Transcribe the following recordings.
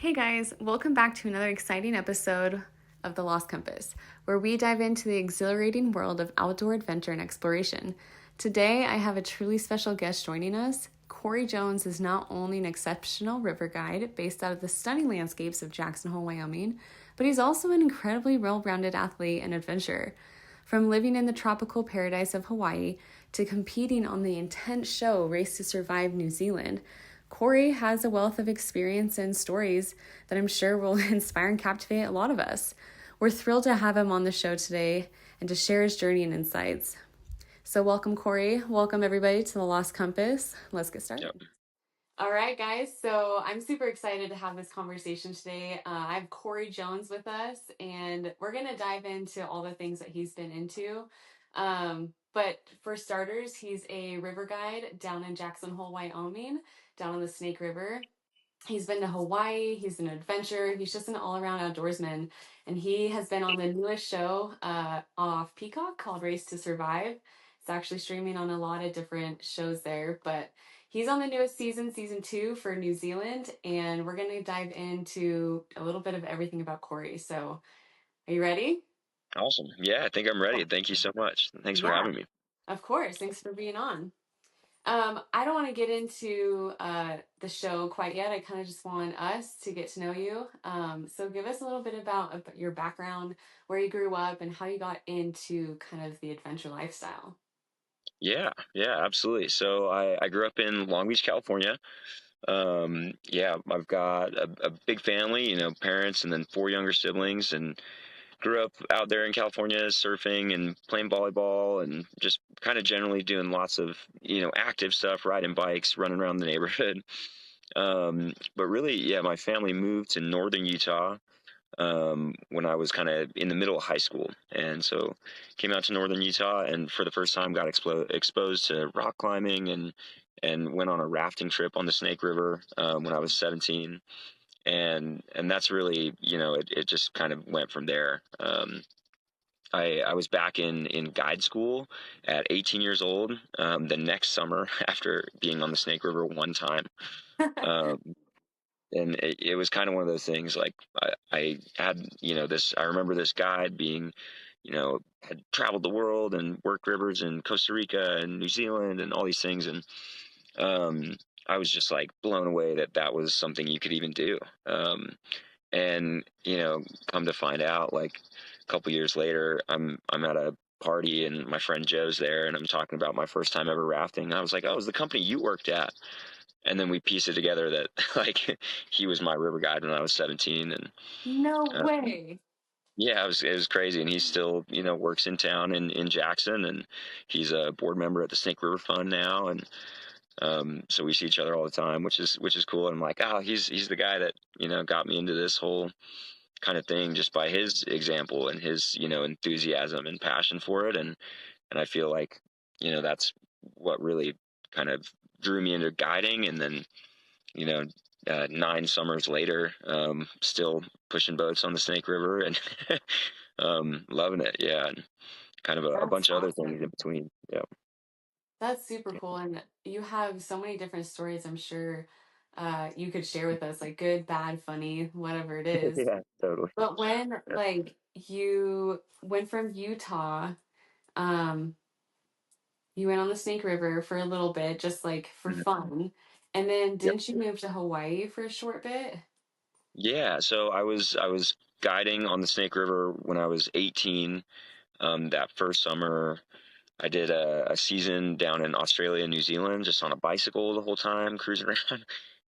Hey guys, welcome back to another exciting episode of the Lost Compass, where we dive into the exhilarating world of outdoor adventure and exploration. Today, I have a truly special guest joining us. Corry Jones is not only an exceptional river guide based out of the stunning landscapes of Jackson Hole, Wyoming, but he's also an incredibly well-rounded athlete and adventurer. From living in the tropical paradise of Hawaii to competing on the intense show Race to Survive New Zealand, Corry has a wealth of experience and stories that I'm sure will inspire and captivate a lot of us. We're thrilled to have him on the show today and to share his journey and insights. So welcome, Corry. Welcome, everybody, to the Lost Compass. Let's get started. Yep. All right, guys. So I'm super excited to have this conversation today. I have Corry Jones with us, and we're going to dive into all the things that he's been into. But for starters, he's a river guide down in Jackson Hole, Wyoming, down on the Snake River. He's been to Hawaii. He's an adventurer. He's just an all-around outdoorsman. And he has been on the newest show off Peacock called Race to Survive. It's actually streaming on a lot of different shows there, but he's on the newest season, season 2 for New Zealand. And we're going to dive into a little bit of everything about Corry. So are you ready? Awesome. Yeah, I think I'm ready. Thank you so much. Thanks for Yeah, having me. of course. Thanks for being on. I don't want to get into the show quite yet. I kind of just want us to get to know you. So give us a little bit about your background, where you grew up, and how you got into kind of the adventure lifestyle. Yeah, absolutely. So I grew up in Long Beach, California. Yeah, I've got a big family, parents and then four younger siblings, and grew up out there in California surfing and playing volleyball and just kind of generally doing lots of, active stuff, riding bikes, running around the neighborhood. But really, yeah, my family moved to northern Utah when I was kind of in the middle of high school. And so came out to northern Utah and for the first time got exposed to rock climbing and went on a rafting trip on the Snake River when I was 17. And that's really, it just kind of went from there. I was back in guide school at 18 years old the next summer after being on the Snake River one time. Um, and it was kind of one of those things like I had I remember this guide being had traveled the world and worked rivers in Costa Rica and New Zealand and all these things, and um, I was just like blown away that that was something you could even do. And come to find out, like a couple years later, I'm at a party and my friend Joe's there and I'm talking about my first time ever rafting. I was like, oh, it was the company you worked at. And then we pieced it together that like he was my river guide when I was 17. And No uh, way. yeah, it was crazy. And he still works in town in Jackson, and he's a board member at the Snake River Fund now. And so we see each other all the time, which is cool. And I'm like, oh, he's the guy that got me into this whole kind of thing just by his example and his enthusiasm and passion for it. And I feel like that's what really kind of drew me into guiding. And then you know, 9 summers later, still pushing boats on the Snake River and loving it. Yeah, and kind of a That's bunch of other things in awesome. between. Yeah, That's super cool. And you have so many different stories, I'm sure you could share with us, like good, bad, funny, whatever it is. yeah, totally. But when like you went from Utah, um, you went on the Snake River for a little bit, just like for Mhm. fun. And then Yep. didn't you move to Hawaii for a short bit? Yeah. So I was guiding on the Snake River when I was 18. That first summer, I did a season down in Australia and New Zealand, just on a bicycle the whole time, cruising around.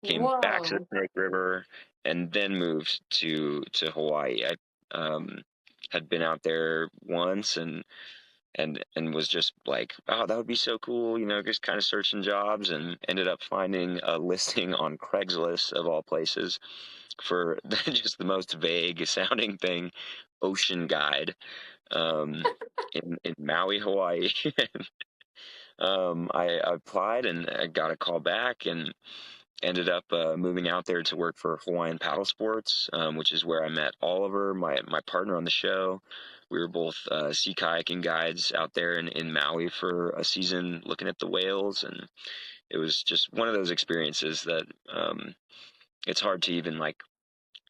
Came back to the Whoa. Snake River, and then moved to Hawaii. I had been out there once, and was just like, oh, that would be so cool, just kind of searching jobs, and ended up finding a listing on Craigslist of all places for just the most vague sounding thing, ocean guide, um, in Maui, Hawaii. I applied and I got a call back and ended up moving out there to work for Hawaiian Paddle Sports, which is where I met Oliver, my partner on the show. We were both sea kayaking guides out there in Maui for a season looking at the whales. And it was just one of those experiences that it's hard to even like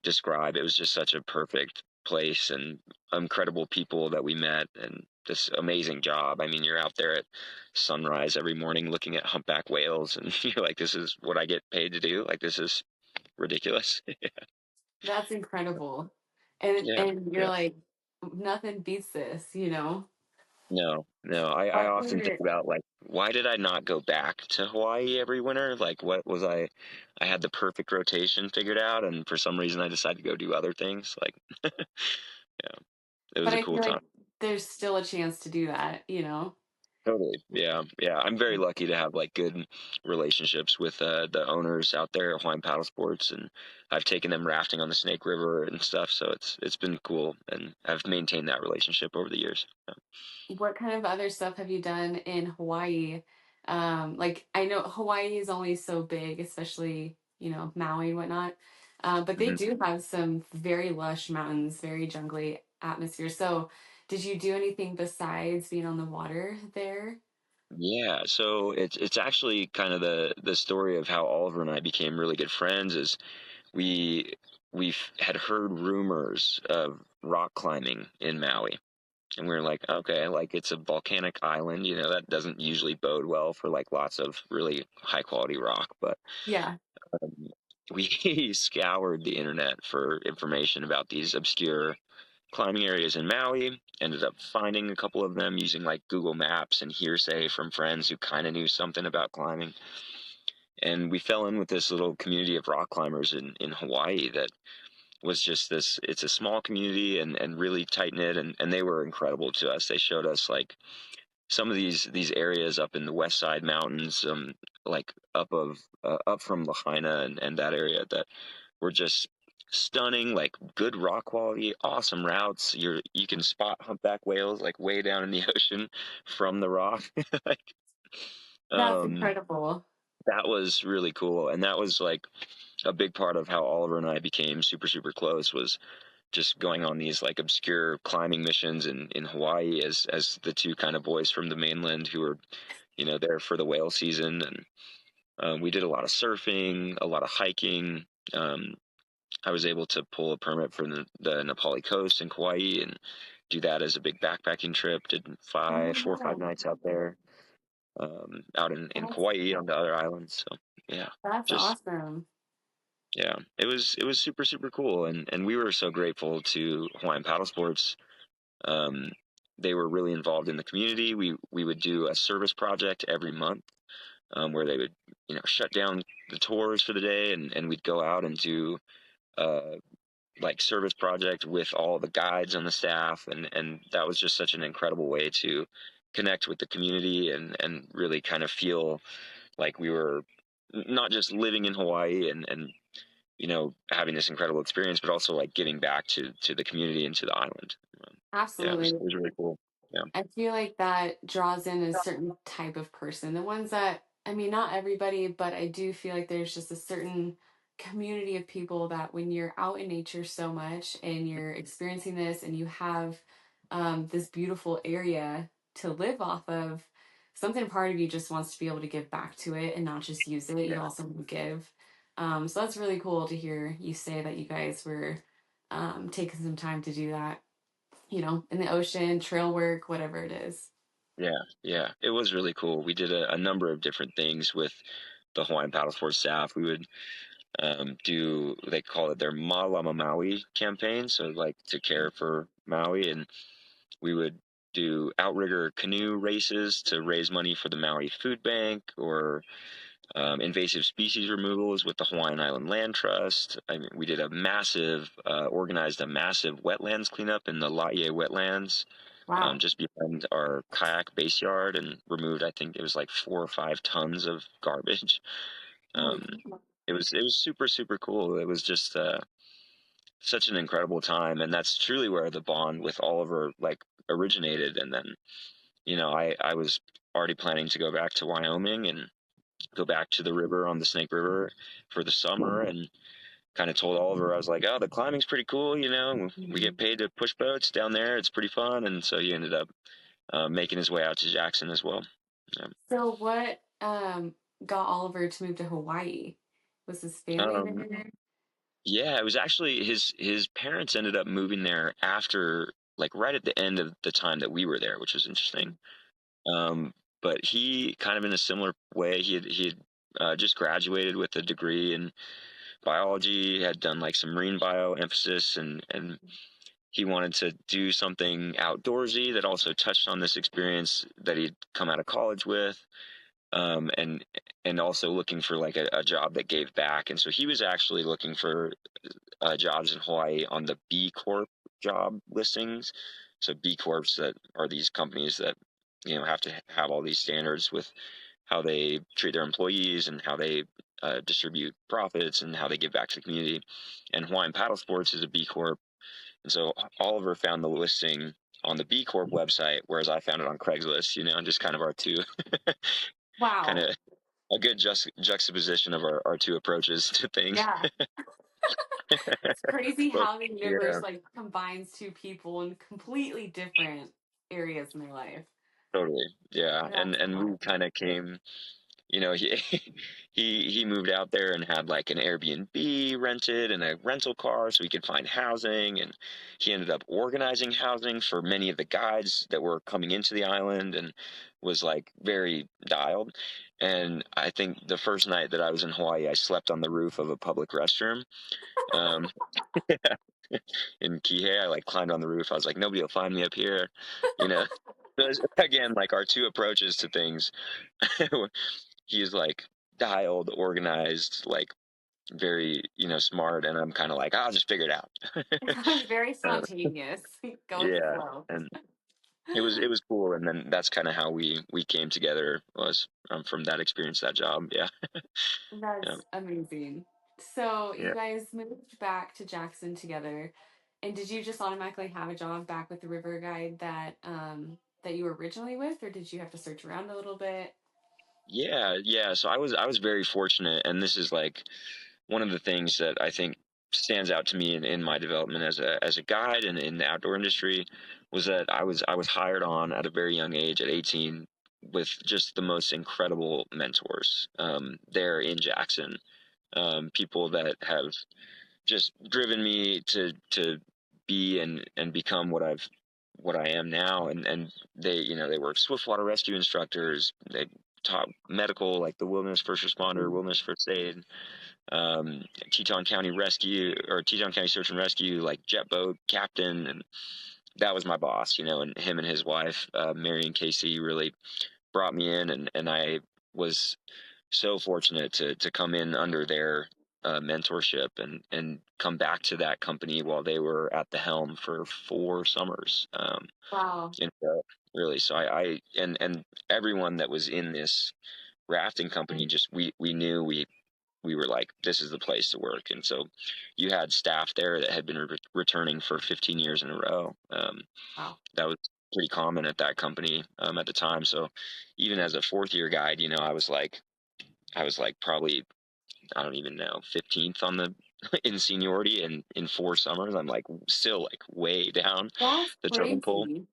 describe. It was just such a perfect place and incredible people that we met and this amazing job. I mean, you're out there at sunrise every morning looking at humpback whales and you're like, this is what I get paid to do. Like, this is ridiculous. That's incredible. And Yeah. and you're Yeah. like, nothing beats this, you know? No, no. I What often think were about like, why did I not go back to Hawaii every winter? Like, what was I had the perfect rotation figured out, and for some reason I decided to go do other things. Like, yeah, it was but a I cool feel time. like there's still a chance to do that, you know? Totally. Yeah, yeah. I'm very lucky to have like good relationships with the owners out there at Hawaiian Paddle Sports, and I've taken them rafting on the Snake River and stuff. So it's been cool, and I've maintained that relationship over the years. Yeah. What kind of other stuff have you done in Hawaii? Like I know Hawaii is only so big, especially, you know, Maui and whatnot. But they Mhm. do have some very lush mountains, very jungly atmosphere. So did you do anything besides being on the water there? Yeah, so it's actually kind of the story of how Oliver and I became really good friends is we had heard rumors of rock climbing in Maui. And we were like, okay, like it's a volcanic island, that doesn't usually bode well for like lots of really high quality rock. But Yeah, um, we scoured the internet for information about these obscure climbing areas in Maui. Ended up finding a couple of them using like Google Maps and hearsay from friends who kind of knew something about climbing. And we fell in with this little community of rock climbers in Hawaii that was just this, it's a small community and really tight knit. And they were incredible to us. They showed us like some of these areas up in the West Side Mountains, like up from Lahaina and that area that were just stunning, like good rock quality, awesome routes. You can spot humpback whales like way down in the ocean from the rock. Like, that's um, incredible. that was really cool, and that was like a big part of how Oliver and I became super close was just going on these like obscure climbing missions in Hawaii as the two kind of boys from the mainland who were there for the whale season, and we did a lot of surfing, a lot of hiking. Um, I was able to pull a permit from the Nepali coast in Kauai and do that as a big backpacking trip. Did Oh, 4 or 5 wow. nights out there, out in That's Kauai on the other islands. So yeah, that's just awesome. yeah, it was super cool, and we were so grateful to Hawaiian Paddle Sports. Um, they were really involved in the community. We would do a service project every month, where they would shut down the tours for the day, and we'd go out and do uh, like service project with all the guides on the staff, and that was just such an incredible way to connect with the community and really kind of feel like we were not just living in Hawaii and having this incredible experience, but also like giving back to the community and to the island. Yeah, it Absolutely. was really cool. Yeah, I feel like that draws in a certain type of person. The ones that, I mean, not everybody, but I do feel like there's just a certain community of people that when you're out in nature so much and you're experiencing this and you have this beautiful area to live off of, something part of you just wants to be able to give back to it and not just use it. You yeah, also want to give. So that's really cool to hear you say that you guys were taking some time to do that, you know, in the ocean, trail work, whatever it is. yeah, yeah. It was really cool. We did a number of different things with the Hawaiian Paddle Sports staff. We would do, they call it their Malama Maui campaign, so like to care for Maui, and we would do outrigger canoe races to raise money for the Maui Food Bank, or invasive species removals with the Hawaiian Island Land Trust. I mean, we did organized a massive wetlands cleanup in the Laie wetlands, Wow. just behind our kayak base yard, and removed, I think it was like 4 or 5 tons of garbage. Holy Um, cow. it was super cool. It was just such an incredible time, and that's truly where the bond with Oliver like originated. And then I was already planning to go back to Wyoming and go back to the river on the Snake River for the summer, and kind of told Oliver, I was like, oh, the climbing's pretty cool, we get Mhm. paid to push boats down there, it's pretty fun. And so he ended up making his way out to Jackson as well. Yeah. So what got Oliver to move to Hawaii? Was his family Um, there? Yeah, it was actually his parents ended up moving there after, like, right at the end of the time that we were there, which was interesting. Um, but he kind of in a similar way, he had just graduated with a degree in biology, had done like some marine bio emphasis, and he wanted to do something outdoorsy that also touched on this experience that he'd come out of college with, um, and and also looking for like a job that gave back. And so he was actually looking for jobs in Hawaii on the B Corp job listings. So B Corps that are these companies that have to have all these standards with how they treat their employees and how they distribute profits and how they give back to the community. And Hawaiian Paddle Sports is a B Corp, and so Oliver found the listing on the B Corp website, whereas I found it on Craigslist. And just kind of our two kind Wow. of a good juxtaposition of our two approaches to things. Yeah. It's crazy But how the yeah, universe like combines two people in completely different areas in their life. totally. Yeah, and That's and we wild. kind of came. He he moved out there and had like an Airbnb rented and a rental car so he could find housing, and he ended up organizing housing for many of the guides that were coming into the island, and was like very dialed. And I think the first night that I was in Hawaii, I slept on the roof of a public restroom. Um, in Kihei, I like climbed on the roof. I was like, nobody will find me up here, you know. Again, like our two approaches to things. He's like dialed, organized, like very, smart, and I'm kind of like, I'll just figure it out. It's very uh, spontaneous. Go with the yeah, flow. and it was cool, and then that's kind of how we came together, was from that experience, that job. Yeah, yeah, That's amazing. So you yeah. guys moved back to Jackson together, and did you just automatically have a job back with the river guide that you were originally with, or did you have to search around a little bit? Yeah, yeah. So I was very fortunate, and this is like one of the things that I think stands out to me in my development as a guide and in the outdoor industry, was that I was hired on at a very young age, at 18, with just the most incredible mentors there in Jackson. People that have just driven me to be and become what I am now. And they were swiftwater rescue instructors. They taught medical, like the wilderness first responder, wilderness first aid, Teton County Rescue, or Teton County Search and Rescue, like jet boat captain. And that was my boss, and him and his wife, Mary and Casey, really brought me in, and I was so fortunate to come in under their mentorship, and come back to that company while they were at the helm for 4 summers. Wow. Really, so and everyone that was in this rafting company, just we knew we were like, this is the place to work. And so you had staff there that had been returning for 15 years in a row. Wow. That was pretty common at that company at the time. So even as a fourth year guide, I was like probably, I don't even know, 15th on the in seniority, and in 4 summers I'm like still like way down That's the totem pole. crazy.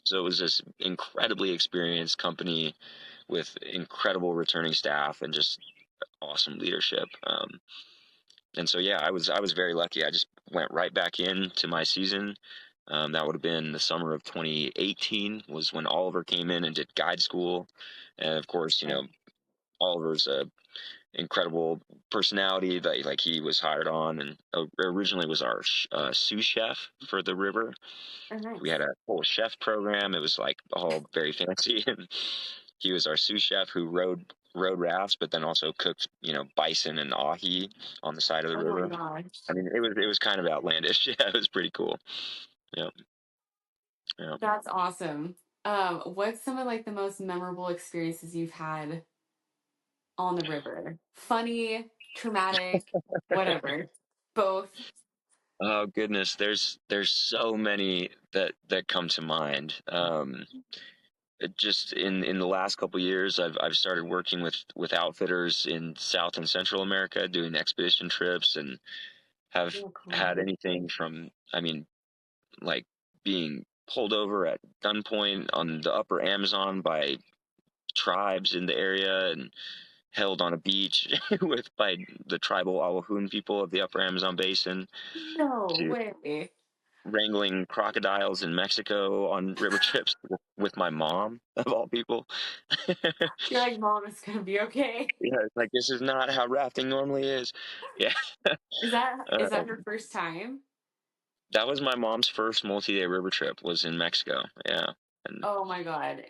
So it was this incredibly experienced company with incredible returning staff and just awesome leadership. And so yeah, I was very lucky. I just went right back into my season. That would have been the summer of 2018, was when Oliver came in and did guide school. And of course, Oliver's a incredible personality that, like, he was hired on, and originally was our sous chef for the river. Oh, We nice. had a whole chef program. It was like all very fancy. And he was our sous chef who rode rafts, but then also cooked, bison and ahi on the side of the Oh my river. I gosh. mean, it was kind of outlandish. Yeah, it was pretty cool. Yeah, yeah. That's awesome. What's some of like the most memorable experiences you've had on the river? Funny, traumatic, whatever. Both. Oh goodness, there's so many that come to mind. Just in the last couple years, I've started working with outfitters in South and Central America, doing expedition trips, and have Oh, cool. had anything from, I mean, like being pulled over at gunpoint on the upper Amazon by tribes in the area, and held on a beach with by the tribal Awahun people of the Upper Amazon Basin, No to way. wrangling crocodiles in Mexico on river trips with my mom, of all people. You're like, Mom, it's gonna be okay. Yeah, it's like this is not how rafting normally is. Yeah. Is that Um, her first time? that was my mom's first multi-day river trip, was in Mexico. Yeah. And Oh my God.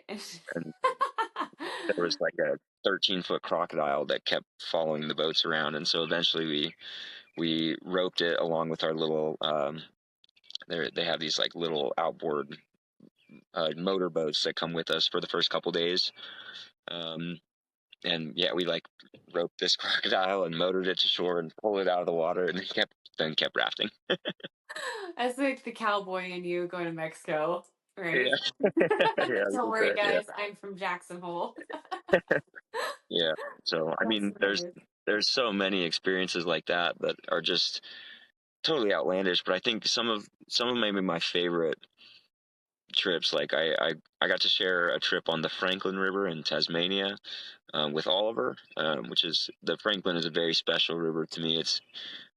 and there was like a 13-foot crocodile that kept following the boats around, and so eventually we roped it along with our little they have these like little outboard motor boats that come with us for the first couple days. Um, and yeah, we like roped this crocodile and motored it to shore and pulled it out of the water, and kept rafting. That's like the cowboy in you going to Mexico, Yeah, right? yeah, a Don't little worry, bit. Yeah, guys. I'm from Jackson Hole. yeah. So I That's mean, hilarious. there's so many experiences like that that are just totally outlandish. But I think some of maybe my favorite trips, like I got to share a trip on the Franklin River in Tasmania, with Oliver, which is the Franklin is a very special river to me. It's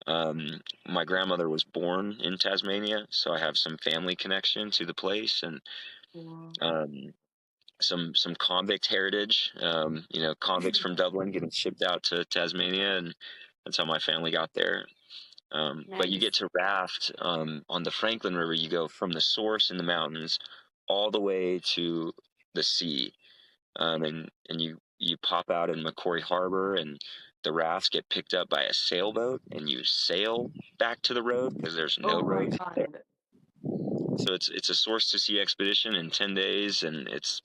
my grandmother was born in Tasmania, so I have some family connection to the place, and Wow. um, some convict heritage. Convicts from Dublin getting shipped out to Tasmania, and that's how my family got there. But you get Nice. to raft on the Franklin River. You go from the source in the mountains all the way to the sea, and you pop out in Macquarie Harbor, and the rafts get picked up by a sailboat, and you sail back to the road because there's no Oh my road there. God. So it's a source to sea expedition in 10 days, and it's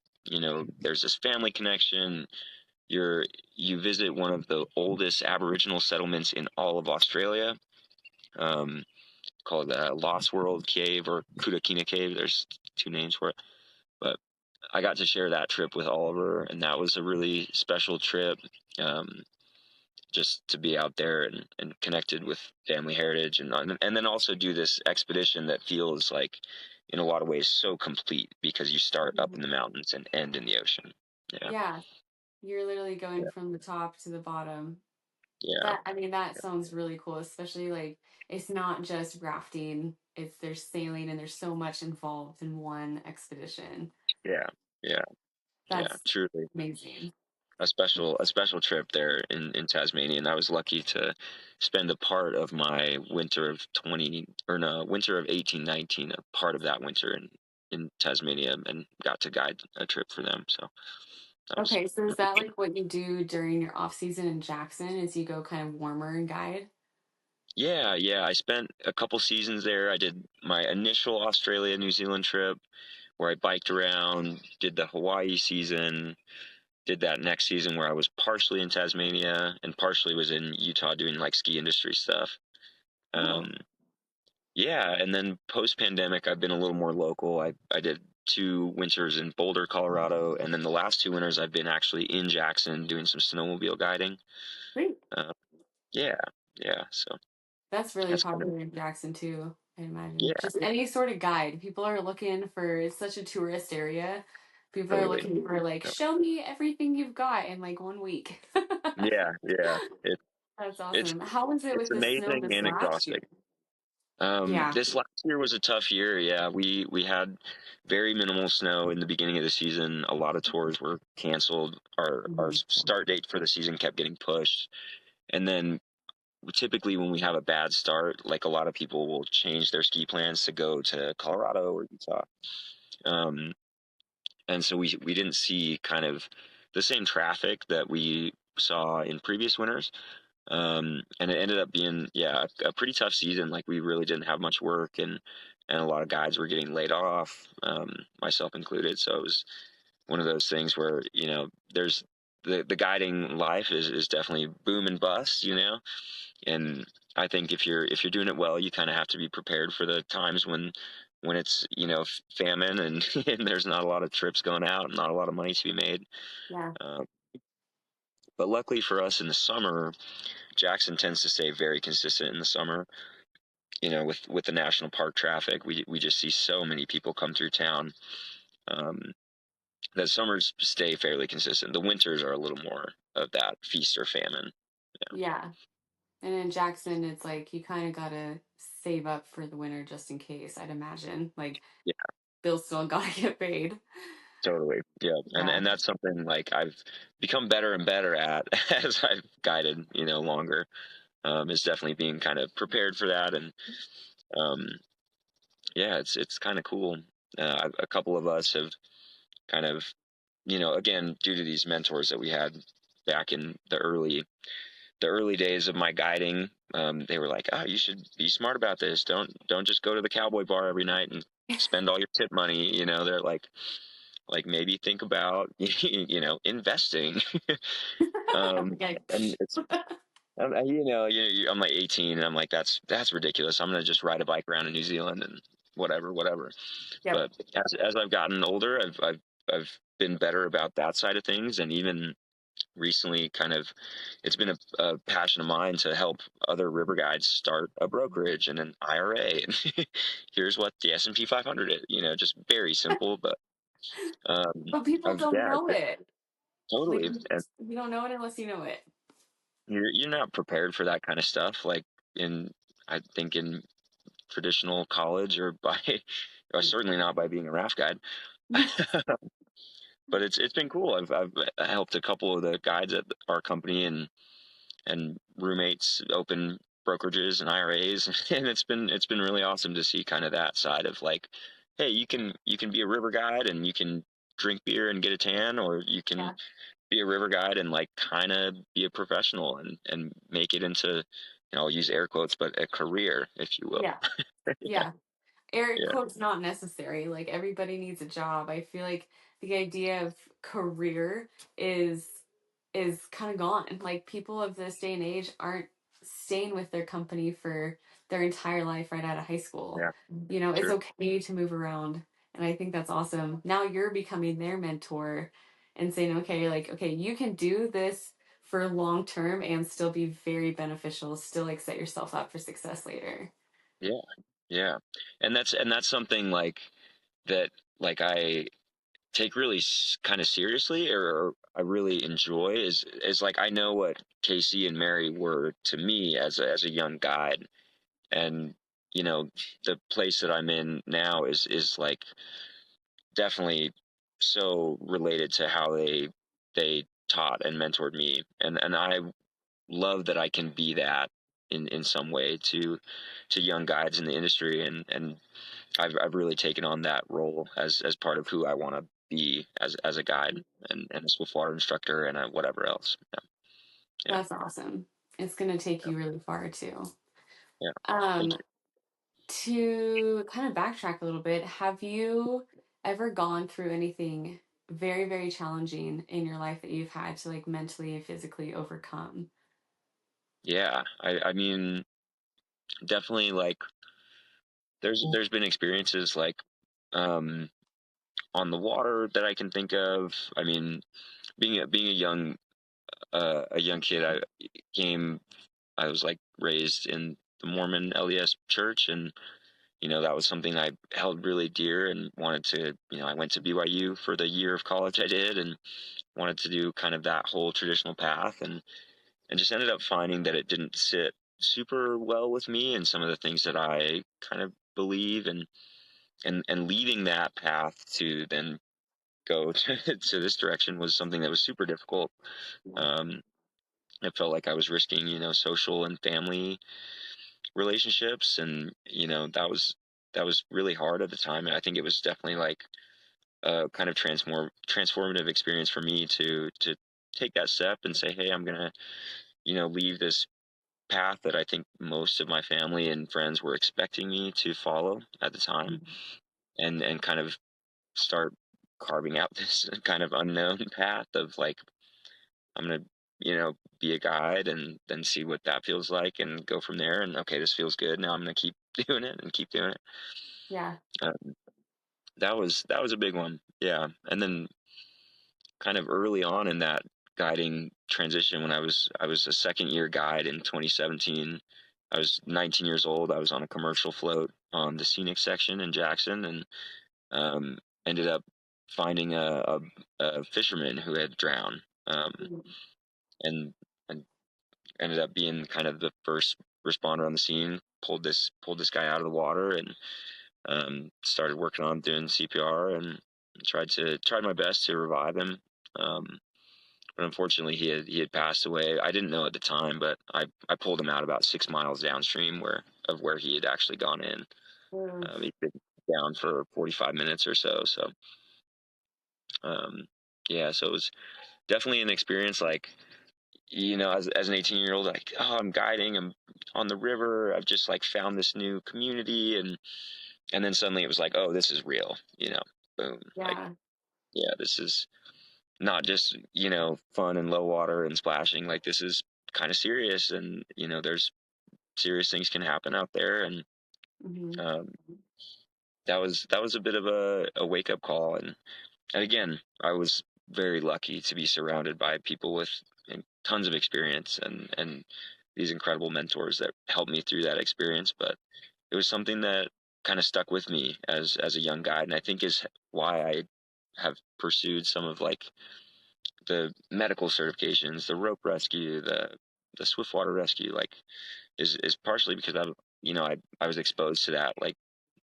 there's this family connection. You visit one of the oldest Aboriginal settlements in all of Australia, um, called Lost World Cave or Kudakina Cave. There's two names for it, but I got to share that trip with Oliver, and that was a really special trip. Um, just to be out there and connected with family heritage, and then also do this expedition that feels like, in a lot of ways, so complete because you start up in the mountains and end in the ocean. Yeah, Yeah, you're literally going yeah, from the top to the bottom. yeah, That I mean, that sounds really cool, especially like it's not just rafting, it's there's sailing and there's so much involved in one expedition. yeah, yeah, yeah. That's Truly amazing. a special trip there in Tasmania, and I was lucky to spend a part of my winter of 1819, a part of that winter in Tasmania, and got to guide a trip for them. So that was Okay, so is really that good. like what you do during your off season in Jackson? Is you go kind of warmer and guide? Yeah, yeah. I spent a couple seasons there. I did my initial Australia, New Zealand trip where I biked around, did the Hawaii season, did that next season where I was partially in Tasmania and partially was in Utah doing like ski industry stuff. Cool. Um, yeah, and then post pandemic, I've been a little more local. I did 2 winters in Boulder, Colorado, and then the last 2 winters I've been actually in Jackson doing some snowmobile guiding. Great. Uh, yeah, yeah. So That's really that's kind of popular in Jackson too, I yeah, imagine. Just yeah, any sort of guide. People are looking for, it's such a tourist area. People are totally. looking for like, Yeah, show me everything you've got in like 1 week. yeah, yeah. That's It's awesome. How was it it's with the snow amazing this and last year? exhausting. Yeah. This last year was a tough year. Yeah, we had very minimal snow in the beginning of the season. A lot of tours were canceled. Our Mhm. start date for the season kept getting pushed, and then typically when we have a bad start, like a lot of people will change their ski plans to go to Colorado or Utah. Um, and so we didn't see kind of the same traffic that we saw in previous winters. And it ended up being, yeah, a pretty tough season. Like we really didn't have much work, and a lot of guides were getting laid off, myself included. So it was one of those things where, there's the guiding life is definitely boom and bust, and I think if you're doing it well, you kind of have to be prepared for the times when it's famine, and, and there's not a lot of trips going out and not a lot of money to be made. Yeah. Um, but luckily for us in the summer, Jackson tends to stay very consistent in the summer. With the national park traffic, we just see so many people come through town. Um, The summers stay fairly consistent. The winters are a little more of that feast or famine. Yeah. And in Jackson, it's like you kind of gotta save up for the winter just in case, I'd imagine. Like Yeah, bills still gotta get paid. totally. Yeah, Yeah. and that's something like I've become better and better at as I've guided, longer. Is definitely being kind of prepared for that, and um, yeah, it's kind of cool. A couple of us have kind of, again, due to these mentors that we had back in the early days of my guiding, they were like, "Oh, you should be smart about this. Don't just go to the cowboy bar every night and spend all your tip money." They're like maybe think about investing. Okay. And it's I'm like 18, and I'm like that's ridiculous. I'm gonna just ride a bike around in New Zealand and whatever. Yep. But as I've gotten older, I've been better about that side of things, and even recently, kind of, it's been a passion of mine to help other river guides start a brokerage and an IRA. And here's what the S&P 500 is. Just very simple, but But people don't yeah, know it. Like totally. And you don't know it unless you know it. you're not prepared for that kind of stuff. Like in, I think in traditional college or by, or certainly not by being a raft guide. But it's been cool. I've helped a couple of the guides at our company, and roommates open brokerages and IRAs, and it's been really awesome to see kind of that side of like, hey, you can be a river guide and you can drink beer and get a tan, or you can Yeah. be a river guide and like kind of be a professional and make it into, I'll use air quotes, but a career, if you will. Yeah. Yeah. Air Yeah, quotes not necessary. Like everybody needs a job. I feel like the idea of career is kind of gone. Like people of this day and age aren't staying with their company for their entire life right out of high school. yeah, It's true. okay to move around. And I think that's awesome. Now you're becoming their mentor and saying, okay, like, okay, you can do this for long term and still be very beneficial, still like set yourself up for success later. Yeah, yeah, and that's something like that. Like I take really kind of seriously, or I really enjoy, is like I know what Casey and Mary were to me as a young guide, and the place that I'm in now is like definitely so related to how they taught and mentored me, and I love that I can be that in some way to young guides in the industry, and I've really taken on that role as part of who I want to be as a guide and a swift water instructor and whatever else. Yeah, That's awesome. It's going to take yeah, you really far too. yeah. Thank Um, to kind of backtrack a little bit, have you ever gone through anything very, very challenging in your life that you've had to like mentally and physically overcome? you. Yeah, I mean, definitely like there's been experiences like um on the water that I can think of. I mean, being a young kid, I was like raised in the Mormon LDS church, and that was something I held really dear and wanted to. I went to BYU for the year of college I did, and wanted to do kind of that whole traditional path, and just ended up finding that it didn't sit super well with me and some of the things that I kind of believe, and leaving that path to then go to this direction was something that was super difficult. Um, it felt like I was risking, social and family relationships, and that was really hard at the time. And I think it was definitely like a kind of transformative experience for me to take that step and say, hey, I'm gonna leave this path that I think most of my family and friends were expecting me to follow at the time, and kind of start carving out this kind of unknown path of like, I'm gonna be a guide and then see what that feels like and go from there. And okay, this feels good, now I'm gonna keep doing it and keep doing it. Yeah. uh, that was a big one, yeah. And then kind of early on in that guiding transition, when I was a second year guide in 2017, I was 19 years old. I was on a commercial float on the scenic section in Jackson, and ended up finding a fisherman who had drowned, Mhm. and and ended up being kind of the first responder on the scene. Pulled this guy out of the water, and started working on doing CPR, and tried my best to revive him. Um, but unfortunately, he had passed away. I didn't know at the time, but I pulled him out about 6 miles downstream where he had actually gone in. Mm. He'd been down for 45 minutes or so. So um, yeah, so it was definitely an experience. Like, as an 18-year-old, like, oh, I'm guiding, I'm on the river, I've just like found this new community, and then suddenly it was like, oh, this is real. Boom, like, Yeah. yeah, this is not just fun and low water and splashing. Like, this is kind of serious, and there's serious things can happen out there. And Hmm. um, that was a bit of a wake up call. And again, I was very lucky to be surrounded by people with tons of experience, and these incredible mentors that helped me through that experience. But it was something that kind of stuck with me as a young guy, and I think is why I have pursued some of like the medical certifications, the rope rescue, the swiftwater rescue, like is partially because I was exposed to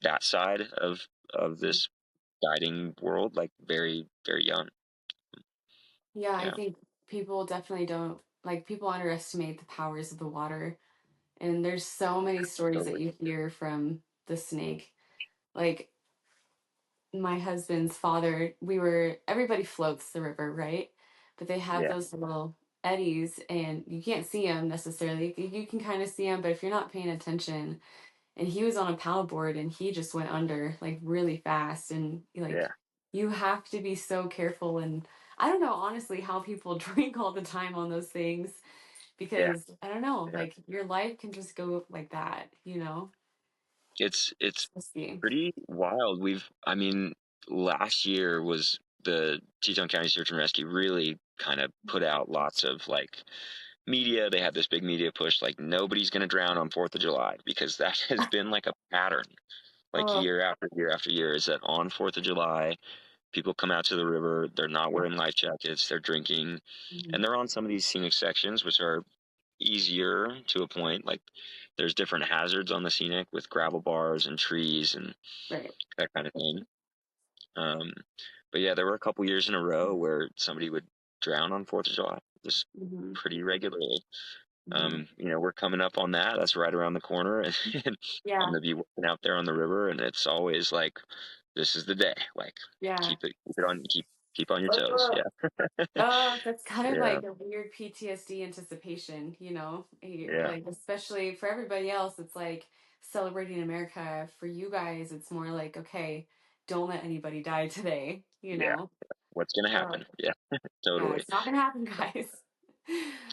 that side of this guiding world, like, very, very young. Yeah, I Yeah, think people definitely don't like people underestimate the powers of the water. And there's so many stories that totally. you hear from the snake. Like my husband's father, everybody floats the river, right? But they have Yeah, those little eddies and you can't see them necessarily. You can kind of see them, but if you're not paying attention, and he was on a paddleboard and he just went under like really fast and yeah, like you have to be so careful. And I don't know honestly how people drink all the time on those things yeah, because I don't know, yeah. like your life can just go like that. It's It's risky. pretty wild. I mean, last year was the Teton County Search and Rescue really kind of put out lots of like media. They had this big media push, like, nobody's going to drown on 4th of July, because that has been like a pattern, like, Oh. year after year after year, is that on 4th of July, people come out to the river, they're not wearing life jackets, they're drinking, Mhm. and they're on some of these scenic sections, which are easier to a point. Like, there's different hazards on the scenic with gravel bars and trees and Right. that kind of thing. Um, but yeah, there were a couple years in a row where somebody would drown on 4th of July, just Hmm. pretty regularly. Hmm. We're coming up on that. That's right around the corner, and, I'm Yeah. gonna be working out there on the river, and it's always like, this is the day. Like, Yeah. keep on your toes. Oh, Yeah, that's kind of yeah, like a weird PTSD anticipation. yeah, Like, especially for everybody else, it's like celebrating America. For you guys, it's more like, okay, don't let anybody die today, you yeah. know? What's gonna Oh, happen? Yeah, yeah, totally. it's not gonna happen, guys.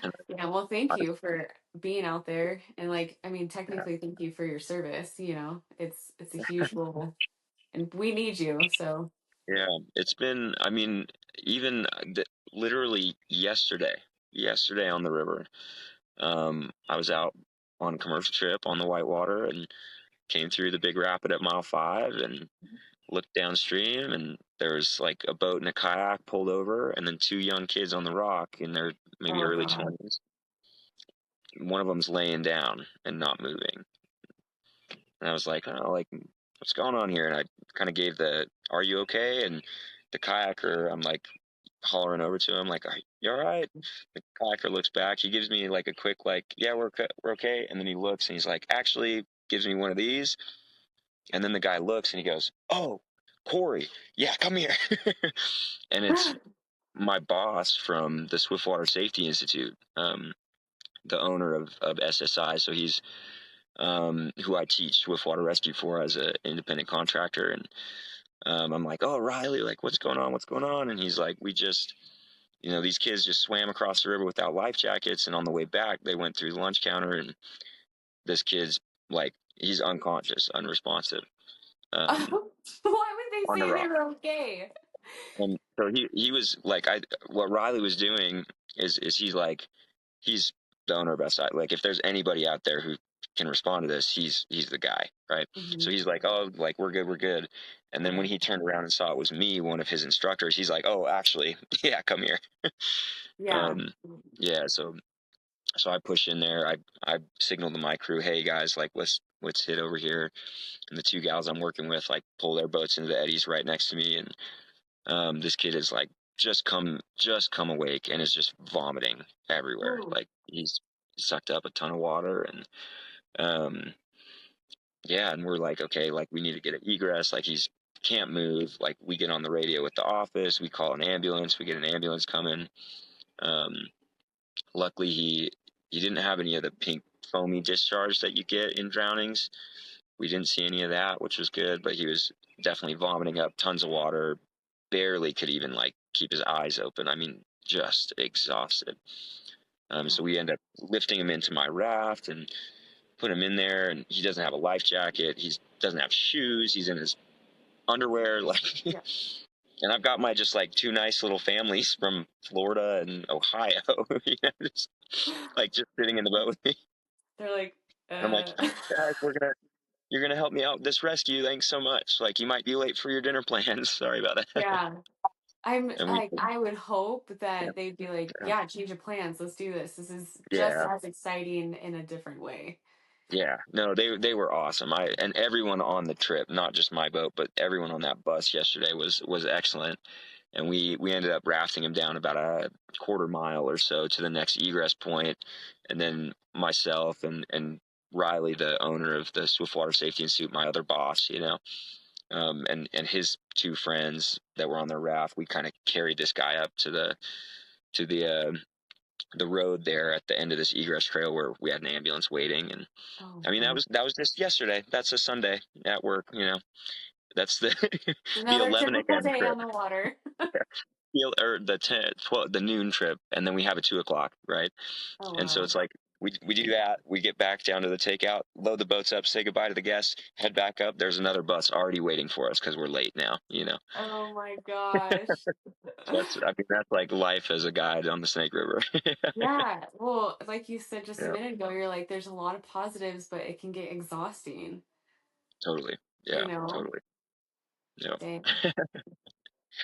And Yeah, well, thank I, you for being out there. And like, I mean, yeah, technically, thank you for your service. It's a huge role and we need you. So, yeah. It's been. I mean, even literally yesterday on the river. I was out on a commercial trip on the Whitewater and came through the big rapid at mile 5 and looked downstream, and there was like a boat and a kayak pulled over, and then two young kids on the rock in their maybe oh early God. 20s. One of them's laying down and not moving. And I was like, oh, like, what's going on here? And I kind of gave are you okay? And the kayaker, I'm like hollering over to him, like, are you all right? The kayaker looks back. He gives me like a quick, like, yeah, we're okay. And then he looks and he's like, actually, gives me one of these. And then the guy looks and he goes, oh, Corry, yeah, come here. And it's my boss from the Swiftwater Safety Institute, the owner of SSI. So he's who I teach Swiftwater Rescue for as an independent contractor. And I'm like, oh, Riley, like, what's going on? What's going on? And he's like, these kids just swam across the river without life jackets. And on the way back, they went through the lunch counter, and this kid's like, he's unconscious, unresponsive, um, Why would they on the say they rock. were okay? And so he was like, what Riley was doing is he's like, he's the owner of SI. Like, if there's anybody out there who can respond to this, he's the guy, right? So Hmm. he's like, oh, like we're good, we're good. And then when Right. he turned around and saw it was me, one of his instructors, he's like, oh, actually, yeah, come here. Yeah. Um, yeah, so I push in there. I signaled to my crew, hey guys, like let's hit over here. And the two gals I'm working with like pull their boats into the eddies right next to me, and this kid is like just come awake and is just vomiting everywhere. Ooh. Like he's sucked up a ton of water, and um, yeah, and we're like, okay, like we need to get an egress. Like he's can't move. Like we get on the radio with the office, we call an ambulance, we get an ambulance coming. Um, Luckily he didn't have any of the pink foamy discharge that you get in drownings. We didn't see any of that, which was good, but he was definitely vomiting up tons of water, barely could even like keep his eyes open. I mean, just exhausted. So we end up lifting him into my raft and put him in there, and he doesn't have a life jacket. He doesn't have shoes. He's in his underwear, like, Yeah. and I've got my just like two nice little families from Florida and Ohio, just like just sitting in the boat with me. They're like, And I'm like, uh, guys, you're gonna help me out with this rescue. Thanks so much. Like you might be late for your dinner plans. Sorry about that. yeah. I'm And we, like, I would hope yeah, that they'd be like, yeah, yeah, change of plans. Let's do this. This is just yeah. as exciting in a different way. Yeah. No, they were awesome. And everyone on the trip, not just my boat, but everyone on that bus yesterday was excellent. And we ended up rafting him down about a quarter mile or so to the next egress point, and then myself and Riley, the owner of the Swiftwater Safety Institute, my other boss, and his two friends that were on the raft, we kind of carried this guy up to the road there at the end of this egress trail where we had an ambulance waiting. And Oh, I mean wow. that was just yesterday. That's a Sunday at work. That's the the Another 11 typical a.m. day trip. on the water. Or the 10, 12, the noon trip, and then we have a 2 o'clock, right? Oh, And so wow. it's like we do that. We get back down to the takeout, load the boats up, say goodbye to the guests, head back up. There's another bus already waiting for us because we're late now. Oh my gosh. So that's like life as a guide on the Snake River. Yeah. Well, like you said just a Yeah, minute ago, you're like, there's a lot of positives, but it can get exhausting, totally. you Yeah, know? totally. Yeah, Dang.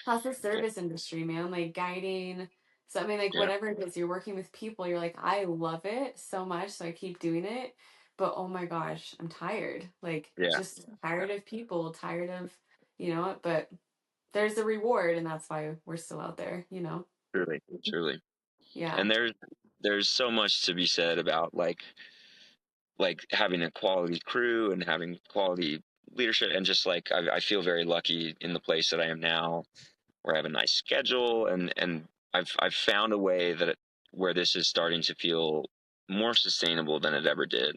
Plus the service industry, man, like guiding. So I mean, like yeah, whatever it is, you're working with people, you're like, I love it so much, so I keep doing it. But oh my gosh, I'm tired. Like yeah, just tired of people, tired of, but there's a reward and that's why we're still out there, you know? truly, truly. Yeah. And there's so much to be said about like having a quality crew and having quality leadership, and just like I feel very lucky in the place that I am now, where I have a nice schedule, and I've found a way where this is starting to feel more sustainable than it ever did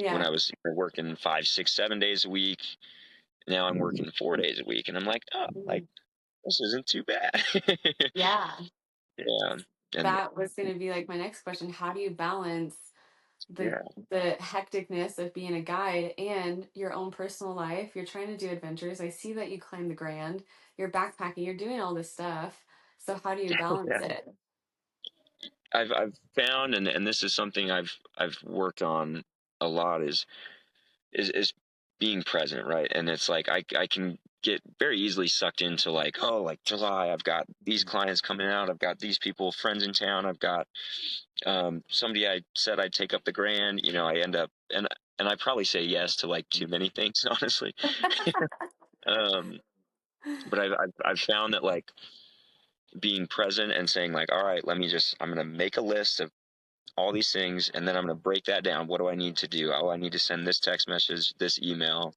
when Yeah. I was working 5, 6, 7 days a week. Now I'm working 4 days a week, and I'm like, oh, like Mhm. this isn't too bad. Yeah. Yeah, and That was going to be like my next question. How do you balance the yeah, the hecticness of being a guide and your own personal life? You're trying to do adventures. I see that you climb the Grand. You're backpacking. You're doing all this stuff. So how do you balance yeah. it? I've found, and this is something I've worked on a lot, is being present, right? And it's like I can get very easily sucked into like, oh, like July, I've got these clients coming out, I've got these people, friends in town, I've got somebody I said I'd take up the Grand. I end up and I probably say yes to like too many things, honestly. um, but I've found that like being present and saying like, all right, I'm gonna make a list of all these things, and then I'm going to break that down. What do I need to do? Oh, I need to send this text message, this email,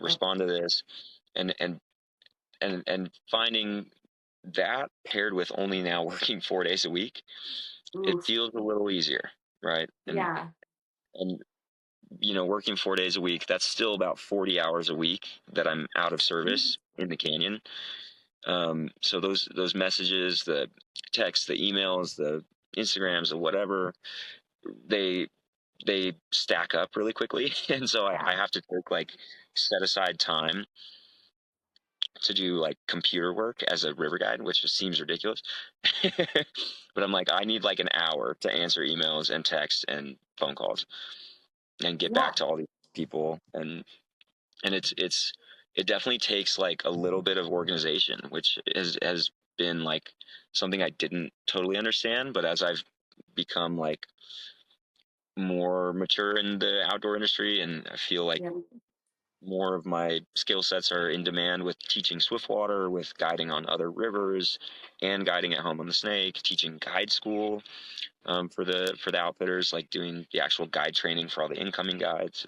Oh, respond to this, and finding that paired with only now working 4 days a week, it oof. feels a little easier, right? Yeah. And working 4 days a week, that's still about 40 hours a week that I'm out of service in the canyon. So those messages, the texts, the emails, the Instagrams, the whatever, they they stack up really quickly. And so I Yeah. have to set aside time to do like computer work as a river guide, which just seems ridiculous. But I'm like, I need like an hour to answer emails and texts and phone calls. and get Yeah. back to all these people. And it definitely takes like a little bit of organization, which has been like something I didn't totally understand, but as I've become like more mature in the outdoor industry, and I feel like Yeah. more of my skill sets are in demand with teaching swiftwater, with guiding on other rivers, and guiding at home on the Snake, teaching guide school for the outfitters, like doing the actual guide training for all the incoming guides.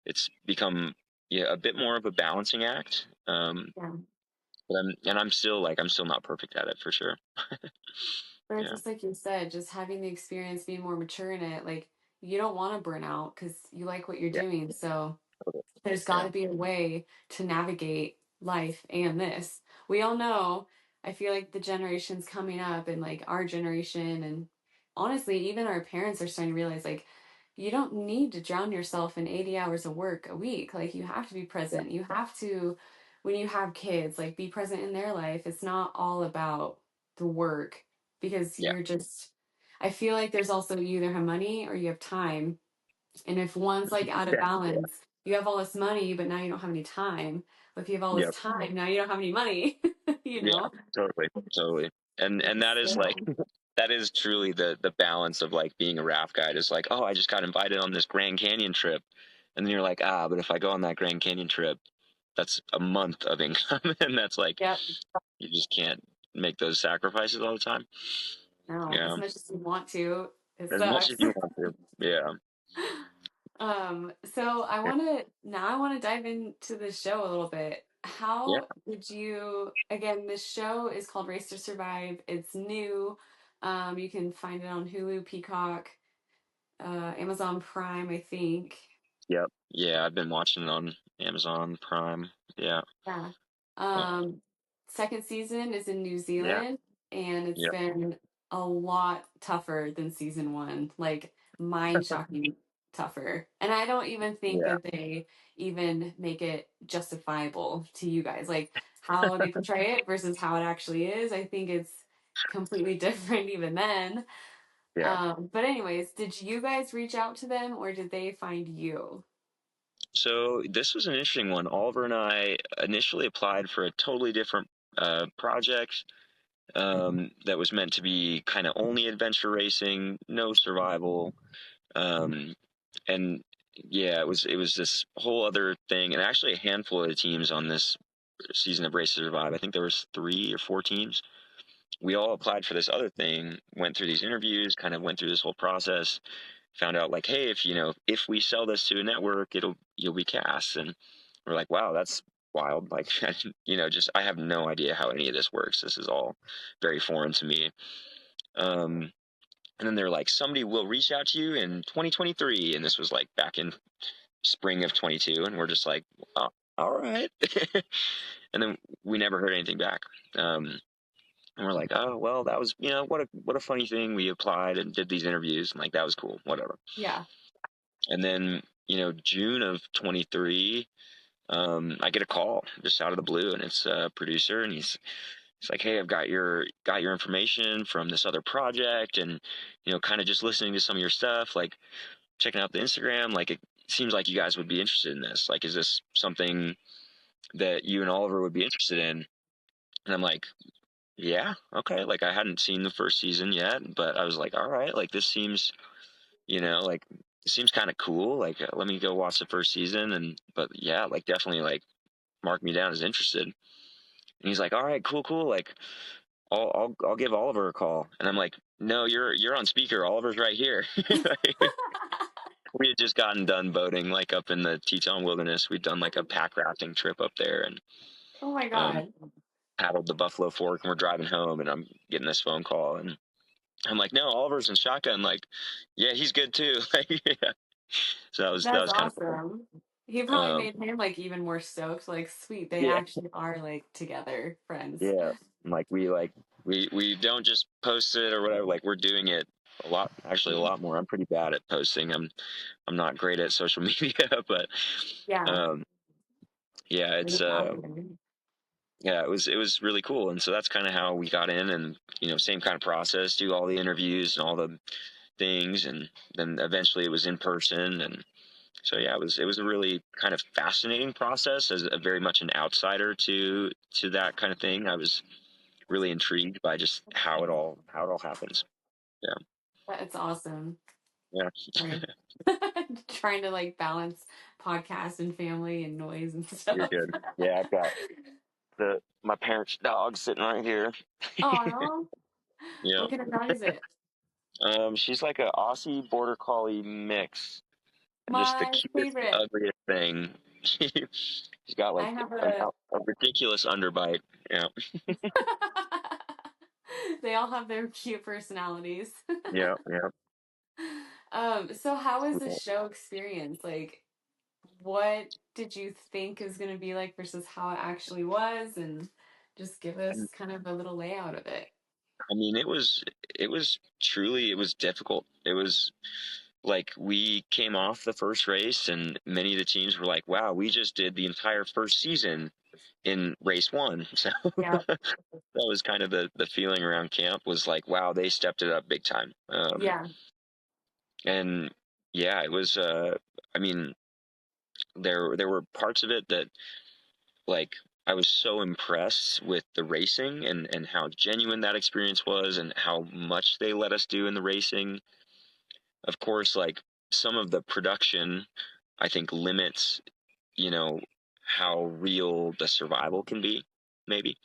It's become, yeah, a bit more of a balancing act. Yeah. But I'm still not perfect at it for sure. But Yeah. just like you said, just having the experience, being more mature in it, like you don't want to burn out because you like what you're Yeah. doing. So there's got Yeah. to be a way to navigate life and this. We all know, I feel like the generations coming up and like our generation, and honestly, even our parents are starting to realize like, you don't need to drown yourself in 80 hours of work a week. Like, you have to be Yeah. present. You have to, when you have kids, like, be present in their life. It's not all about the work because Yeah. you're just, I feel like there's also you either have money or you have time, and if one's like out of Yeah. balance, you have all this money, but now you don't have any time. But if you have all this Yeah. time, now you don't have any money, you Yeah. know? Totally. Totally. And that is like So, that is truly the balance of like being a raft guide. Is like, oh, I just got invited on this Grand Canyon trip, and then you're like, ah, but if I go on that Grand Canyon trip, that's a month of income, and that's like yep. you just can't make those sacrifices all the time. No, as Yeah, much as you want to, it as much as sucks. you want to. Yeah. So I want to dive into the show a little bit. Yeah. How did you, again, this show is called Race to Survive. It's new. You can find it on Hulu, Peacock, Amazon Prime, I think. Yep. Yeah, I've been watching it on Amazon Prime. Yeah. Yeah. Uh, Um, Second season is in New yeah. Zealand, and it's Yeah. been a lot tougher than season one, like mind-shocking tougher. And I don't even think Yeah. that they even make it justifiable to you guys, like how they portray it versus how it actually is. I think it's completely different even then. Yeah. But anyways, did you guys reach out to them or did they find you? So this was an interesting one. Oliver and I initially applied for a totally different project that was meant to be kind of only adventure racing, no survival, um, and yeah, it was this whole other thing. And actually, a handful of the teams on this season of Race to Survive, I think there was 3 or 4 teams. We all applied for this other thing, went through these interviews, kind of went through this whole process, found out like, hey, if we sell this to a network, you'll be cast. And we're like, wow, that's wild. Like, just I have no idea how any of this works. This is all very foreign to me. Um, and then they're like, somebody will reach out to you in 2023, and this was like back in spring of 22, and we're just like, oh, all right. And then we never heard anything back. And we're like, oh well, that was what a funny thing. We applied and did these interviews, and like that was cool, whatever. Yeah. And then June of 23, I get a call just out of the blue, and it's a producer, and he's like, hey, I've got your information from this other project, and kind of just listening to some of your stuff, like checking out the Instagram, like it seems like you guys would be interested in this. Like, is this something that you and Oliver would be interested in? And I'm like, yeah, okay. Like I hadn't seen the first season yet, but I was like, all right, like this seems, like it seems kind of cool. Like let me go watch the first season, and but yeah, like definitely like mark me down as interested. And he's like, all right, cool, cool. Like I'll give Oliver a call, and I'm like, no, you're on speaker. Oliver's right here. We had just gotten done boating like up in the Teton Wilderness. We'd done like a pack rafting trip up there, and Oh my um, God. paddled the Buffalo Fork, and we're driving home, and I'm getting this phone call, and I'm like, no, Oliver's in shotgun. Like, yeah, he's good too. Like, yeah. So that That's was kind of cool. awesome. He probably Um, made him like even more stoked. Like, sweet, they yeah, actually are like together friends. yeah. We don't just post it or whatever. Like we're doing it a lot, actually a lot more. I'm pretty bad at posting. I'm not great at social media, but Yeah. um, yeah, Really proud of him. yeah, it was really cool. And so that's kind of how we got in, and same kind of process, do all the interviews and all the things, and then eventually it was in person, and So yeah, it was a really kind of fascinating process as a very much an outsider to that kind of thing. I was really intrigued by just how it all happens. Yeah, That's awesome. yeah, Sorry. Trying to like balance podcast and family and noise and you're stuff. good. Yeah, I've got the my parents' dog sitting right here. Oh, Yeah, what kind of dog is it? she's like a Aussie Border Collie mix, and just the My cutest, favorite. ugliest thing. She's got I like have an, a. a ridiculous underbite. Yeah, They all have their cute personalities. yeah, yeah. So how was the show experience? Like, what did you think it was going to be like versus how it actually was? And just give us kind of a little layout of it. I mean, it was truly, it was difficult. It was like we came off the first race, and many of the teams were like, "Wow, we just did the entire first season in race one." So Yeah. that was kind of the feeling around camp was like, "Wow, they stepped it up big time." Yeah. And yeah, it was. I mean, there were parts of it that like I was so impressed with the racing and how genuine that experience was and how much they let us do in the racing. Of course, like some of the production, I think limits, you know, how real the survival can be, maybe.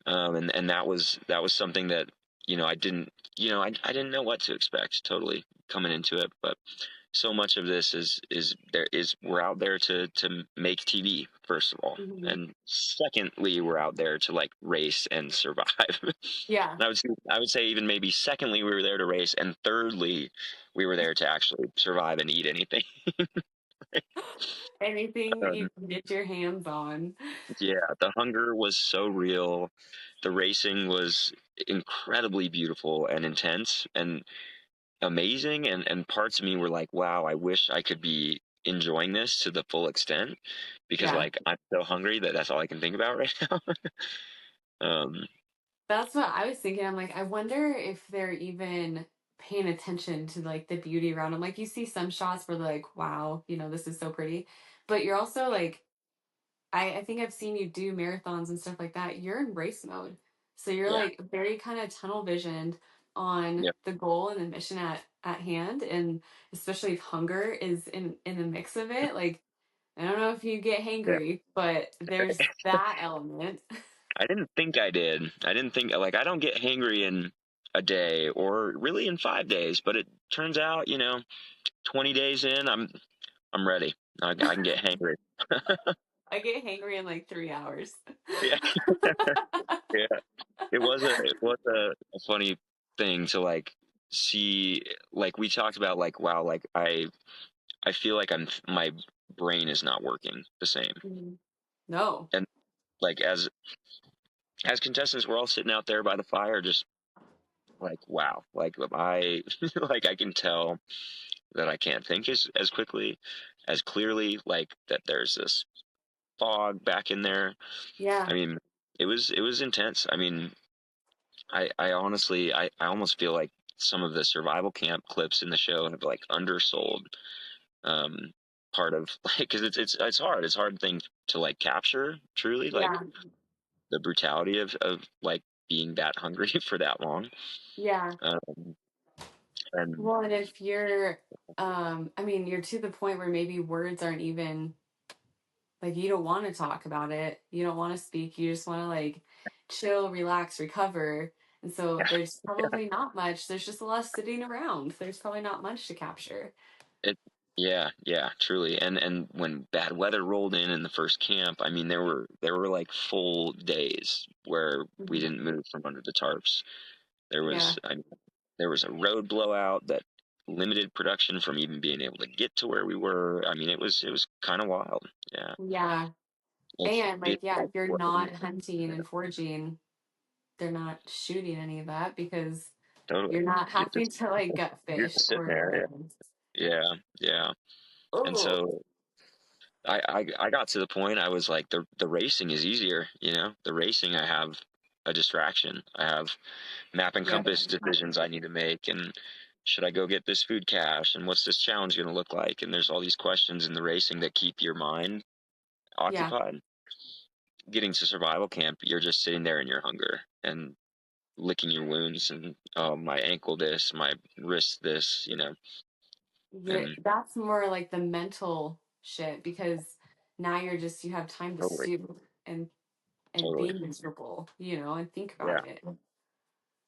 And that was something that I didn't I didn't know what to expect totally coming into it, but so much of this is we're out there to make TV first of all, Mhm. and secondly we're out there to like race and survive. Yeah. I would say even maybe secondly we were there to race, and thirdly we were there to actually survive and eat anything. Anything you Um, can get your hands on. yeah, the hunger was so real. The racing was incredibly beautiful and intense and amazing, and parts of me were like, wow, I wish I could be enjoying this to the full extent, because Yeah. like I'm so hungry that that's all I can think about right now. um That's what I was thinking. I'm like, I wonder if they're even paying attention to like the beauty around them. Like you see some shots where they're like, wow, this is so pretty. But you're also like, I think I've seen you do marathons and stuff like that. You're in race mode. So you're yeah, like very kind of tunnel visioned on yeah, the goal and the mission at hand. And especially if hunger is in the mix of it. Like, I don't know if you get yeah. hangry, but there's that element. I didn't think, like, I don't get hangry in a day or really in 5 days, but it turns out 20 days in I'm ready. I can get hangry. I get hangry in like 3 hours. Yeah, yeah. It was a funny thing to like see. Like we talked about, like, wow, like I feel like my brain is not working the same. Mhm. No. And like as contestants, we're all sitting out there by the fire, just like, wow, like I like I can tell that I can't think as quickly, as clearly, like that there's this fog back in there. I Yeah. mean, it was intense. I mean, I honestly I almost feel like some of the survival camp clips in the show have like undersold um part of like, because it's hard, it's a hard thing to like capture truly, like Yeah. the brutality of like being that hungry for that long. Yeah. um and Well, and if you're, I mean, you're to the point where maybe words aren't even like you don't want to talk about it. You don't want to speak. You just want to like chill, relax, recover. And so there's probably not much. There's just a lot of sitting around. There's probably not much to capture. it yeah, truly. And when bad weather rolled in the first camp, I mean there were like full days where we Mhm. didn't move from under the tarps. there Yeah. was I mean, there was a road blowout that limited production from even being able to get to where we were. I mean, it was kind of wild. Yeah, Yeah. it's And like, yeah, beautiful. if you're not hunting and foraging, they're not shooting any of that because Totally. you're not You're having just to like gut you're fish just sitting or there. whatever. Yeah, yeah. And Oh, so I got to the point I was like, the racing is easier. The racing, I have a distraction. I have map and yeah. compass decisions I need to make, and should I go get this food cache, and what's this challenge going to look like? And there's all these questions in the racing that keep your mind Yeah. occupied. Getting to survival camp, you're just sitting there in your hunger and licking your wounds and, oh, my ankle this, my wrist this, Yeah, and that's more like the mental shit because now you have time to totally, stew and totally, be miserable, and think yeah. about it.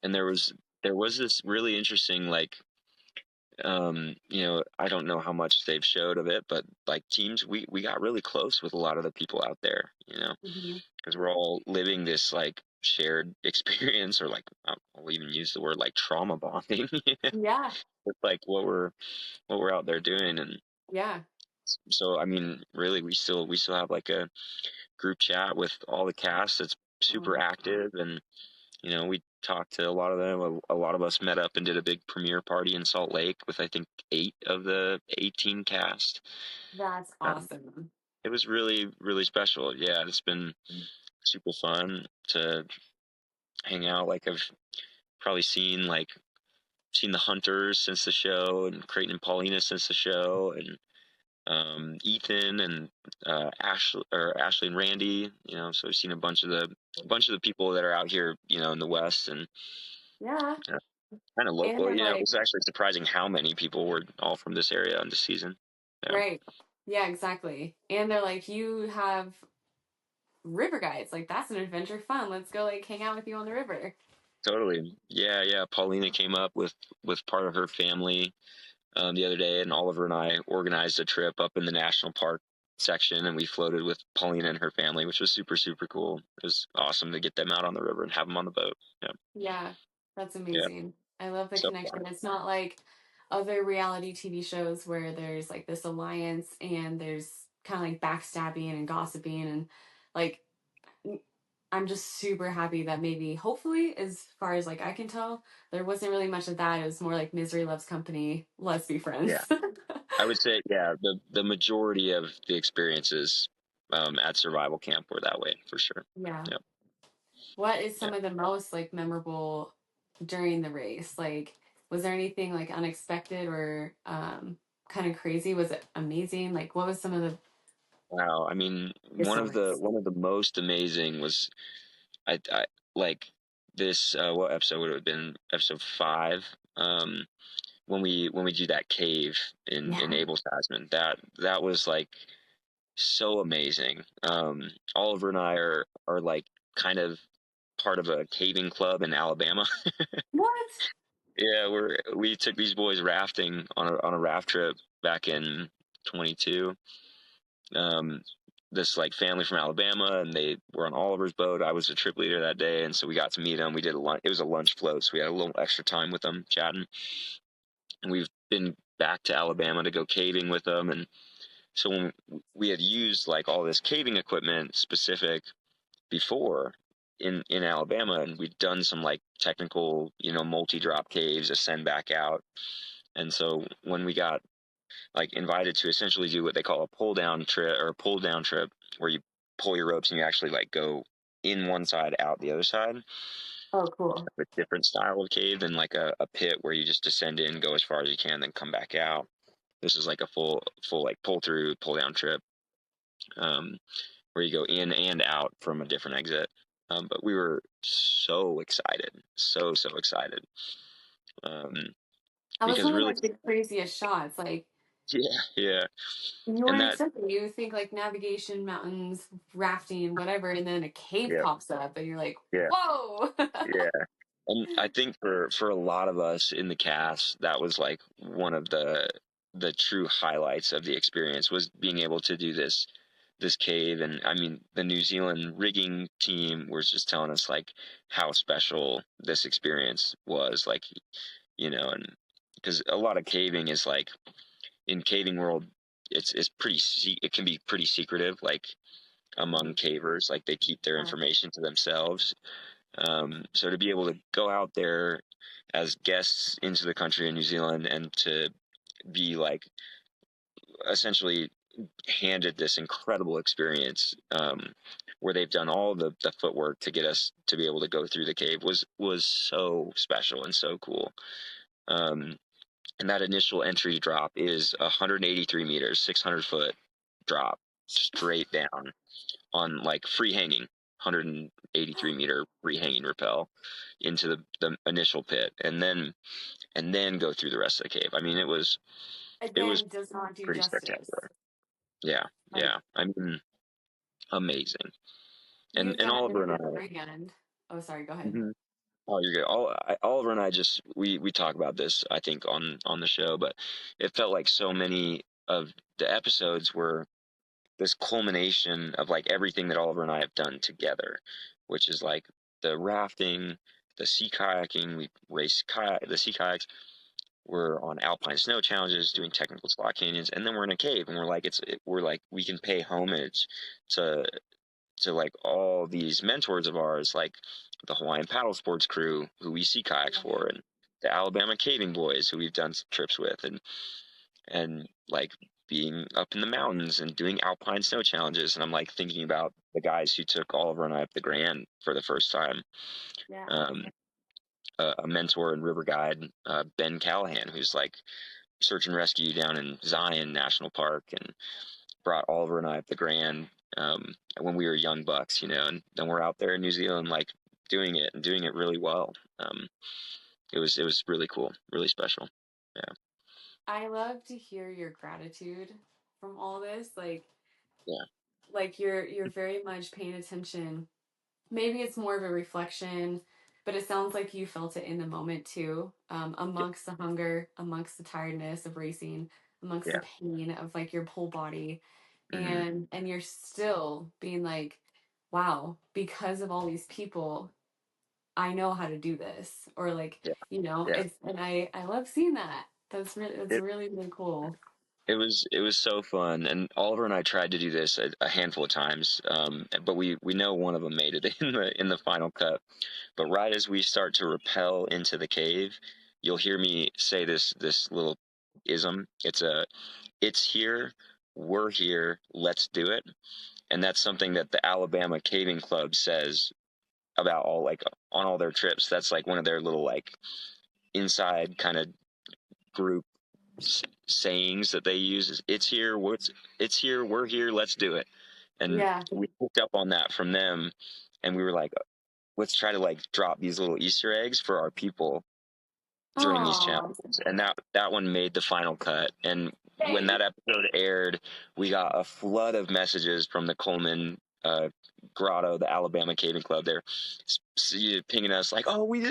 And there was this really interesting, like, I don't know how much they've showed of it, but like teams, we got really close with a lot of the people out there, Hmm. because we're all living this like shared experience, or like, I'll even use the word like trauma bonding, Yeah, with like what we're out there doing. And yeah. so, I mean, really, we still have like a group chat with all the cast that's super Oh, active, and we talked to a lot of them. A lot of us met up and did a big premiere party in Salt Lake with, I think, 8 of the 18 cast. that's Um, awesome. it was really, really special. Yeah, it's been super fun to hang out. Like, I've probably seen the Hunters since the show, and Creighton and Paulina since the show, and Ethan and Ashley and Randy. So I've seen a bunch of the people that are out here, in the West, and Yeah. uh, kind of And local. they're It like, was actually surprising how many people were all from this area on this season. Yeah, right. Yeah, exactly. And they're like, you have river guides. Like, that's an adventure fun. Let's go like hang out with you on the river. totally. Yeah, yeah. Paulina came up with part of her family the other day, and Oliver and I organized a trip up in the national park section, and we floated with Paulina and her family, which was super, super cool. It was awesome to get them out on the river and have them on the boat. Yeah, Yeah, that's yeah. amazing. I love the So fun. connection. It's not like other reality TV shows where there's like this alliance and there's kind of like backstabbing and gossiping and like n- I'm just super happy that maybe hopefully as far as like I can tell, there wasn't really much of that. It was more like misery loves company. Let's be Yeah, friends. I would say, yeah, the majority of the experiences at survival camp were that way for sure. Yeah. Yeah. What is Yeah. some of the most like memorable during the race? Like, was there anything like unexpected or kind of crazy? Was it amazing? Like, what was some of the Wow. I mean, one of the facilities? one of the most amazing was, I like this. What episode would it have been? Episode 5. When we do that cave in Yeah. Abel Tasman. That was like so amazing. Oliver and I are like kind of part of a caving club in Alabama. What? Yeah, we took these boys rafting on a raft trip back in 22. Um, this like family from Alabama, and they were on Oliver's boat. I was a trip leader that day, and so we got to meet them. We did a lunch. It was a lunch float, so we had a little extra time with them chatting. And we've been back to Alabama to go caving with them, and so when we had used like all this caving equipment specific before in Alabama, and we'd done some like technical, multi-drop caves, ascend back out. And so when we got like invited to essentially do what they call a pull down trip, or a pull down trip, where you pull your ropes and you actually like go in one side, out the other side, Oh, cool. with different style of cave than like a pit where you just descend in, go as far as you can, then come back out. This is like a full like pull through, pull down trip, um, where you go in and out from a different exit. But we were so excited, so excited, um, That was because one of really, like the craziest shots. Like yeah, yeah, you and weren't that, expecting. You think like navigation, mountains, rafting, whatever, and then a cave yeah, pops up, and you're like, yeah, "Whoa!" yeah. And I think for a lot of us in the cast, that was like one of the true highlights of the experience, was being able to do this cave. And I mean, the New Zealand rigging team was just telling us like how special this experience was, like, and because a lot of caving is like, in caving world, it's it can be pretty secretive, like among cavers, like they keep their information to themselves. So to be able to go out there as guests into the country in New Zealand, and to be like essentially handed this incredible experience, where they've done all the footwork to get us to be able to go through the cave, was so special and so cool. Um, and that initial entry drop is 183 meters, 600-foot drop straight down on like free hanging, 183-meter free hanging rappel into the initial pit, and then go through the rest of the cave. I mean, it was Again, does not do pretty justice. spectacular. Yeah, Like yeah. I mean, amazing. you've And done it Oliver with and your I. brand. Oh, sorry, go ahead. Mhm. Oh, you're good. Oliver and I just we talk about this, I think, on the show, but it felt like so many of the episodes were this culmination of like everything that Oliver and I have done together, which is like the rafting, the sea kayaking. We race the sea kayaks. We're on alpine snow challenges, doing technical slot canyons, and then we're in a cave, and we're like we can pay homage to like all these mentors of ours, like the Hawaiian paddle sports crew who we sea kayaks for, and the Alabama caving boys who we've done trips with, and like being up in the mountains and doing alpine snow challenges. And I'm like thinking about the guys who took Oliver and I up the Grand for the first time. Yeah. Um, a mentor and river guide, Ben Callahan, who's like search and rescue down in Zion National Park, and brought Oliver and I up the Grand when we were young bucks, and then we're out there in New Zealand, like doing it and doing it really well. It was really cool, really special. Yeah, I love to hear your gratitude from all this. yeah, Like you're very much paying attention. Maybe it's more of a reflection, but it sounds like you felt it in the moment too. yeah, Amongst the hunger, amongst the tiredness of racing, amongst the yeah. pain of like your whole body, Hmm. and you're still being like, wow, because of all these people, I know how to do this. Or like, Yeah, yeah. it's and I love seeing that. That's It really, really cool. it was so fun, and Oliver and I tried to do this a handful of times, but we know one of them made it in the final cut. But right as we start to rappel into the cave, you'll hear me say this little ism. It's here, we're here, let's do it. And that's something that the Alabama Caving Club says about all like on all their trips. That's like one of their little like inside kind of group sayings that they use is it's here, we're here, let's do it. And Yeah. we picked up on that from them, and we were like, let's try to like drop these little Easter eggs for our people during these Oh, challenges. And that one made the final cut. And when that episode aired, we got a flood of messages from the Coleman Grotto, the Alabama Caving Club. They're pinging us like, "Oh, we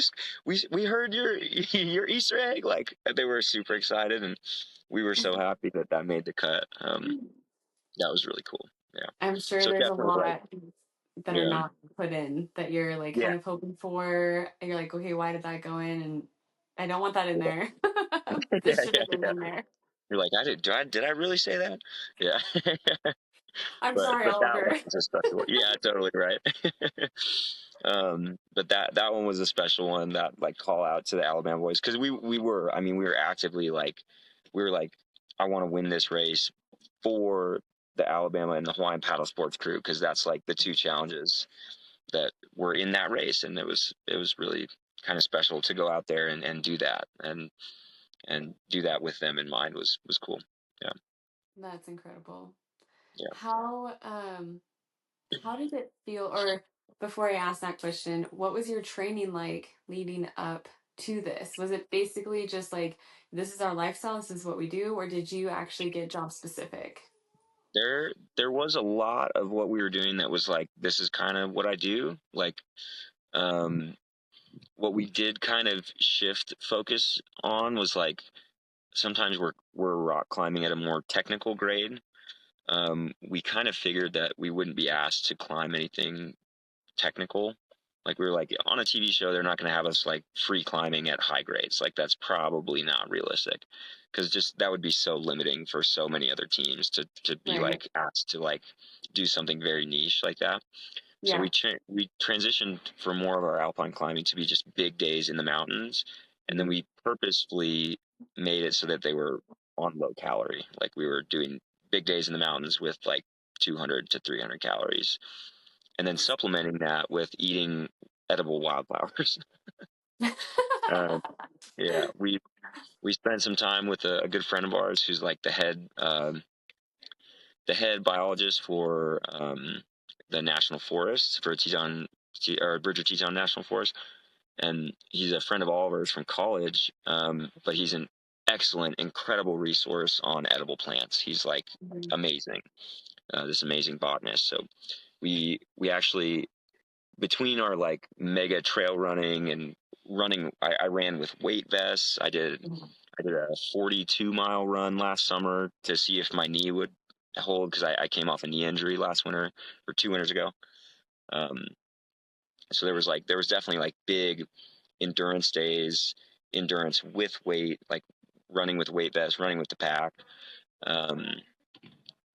heard your your Easter egg!" Like they were super excited, and we were so happy that that made the cut. That was really cool. Yeah. I'm sure So there's a definitely like, lot that are yeah, not put in that you're like yeah, kind of hoping for. And you're like, okay, why did that go in? And I don't want that in there. yeah, This should yeah, have been yeah. in there. You're like, did I really say that? Yeah. I'm sorry, But that one Oliver. was a special one. Yeah, totally right. But that one was a special one, that like call out to the Alabama boys, because I mean we were actively like we were like, I want to win this race for the Alabama and the Hawaiian paddle sports crew, because that's like the two challenges that were in that race, and it was really kind of special to go out there and do that, and do that with them in mind was cool. Yeah, That's incredible. yeah. How did it feel? Or before I ask that question, what was your training like leading up to this? Was it basically just like, this is our lifestyle, this is what we do, or did you actually get job specific? There was a lot of what we were doing that was like, this is kind of what I do. Like, um, what we did kind of shift focus on was like, sometimes we're rock climbing at a more technical grade. We kind of figured that we wouldn't be asked to climb anything technical. Like we were like, on a TV show, they're not going to have us like free climbing at high grades. Like that's probably not realistic, because just that would be so limiting for so many other teams to be Right. like asked to like do something very niche like that. So Yeah. we transitioned for more of our alpine climbing to be just big days in the mountains, and then Mhm. we purposefully made it so that they were on low calorie. Like we were doing big days in the mountains with like 200 to 300 calories, and then supplementing that with eating edible wildflowers. Uh, yeah, we spent some time with a good friend of ours who's like the head biologist for the national forest for or Bridger Teton National Forest, and he's a friend of all of ours from college. But he's an excellent, incredible resource on edible plants. He's like Mhm. amazing, this amazing botanist. So we actually, between our like mega trail running and running, I ran with weight vests. I did a 42-mile run last summer to see if my knee would hold, because I came off a knee injury last winter or 2 winters ago. Um, so there was definitely like big endurance days, endurance with weight, like running with weight vests, running with the pack. Um,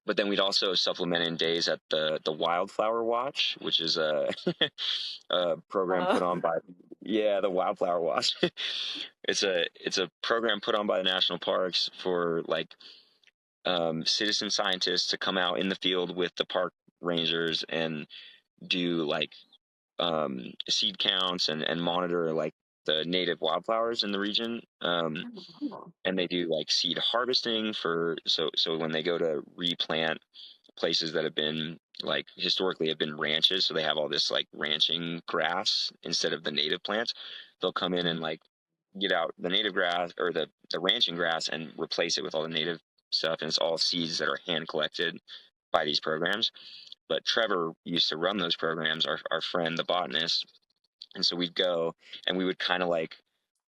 but then we'd also supplement in days at the Wildflower Watch, which is a, a program put on by, yeah, the Wildflower Watch. It's a program put on by the national parks for like citizen scientists to come out in the field with the park rangers and do like seed counts and monitor like the native wildflowers in the region. Oh, And they do like seed harvesting for, so when they go to replant places that have been like historically have been ranches, so they have all this like ranching grass instead of the native plants, they'll come in and like get out the native grass or the ranching grass and replace it with all the native stuff, and it's all seeds that are hand collected by these programs. But Trevor used to run those programs, our friend the botanist, and so we'd go and we would kind of like,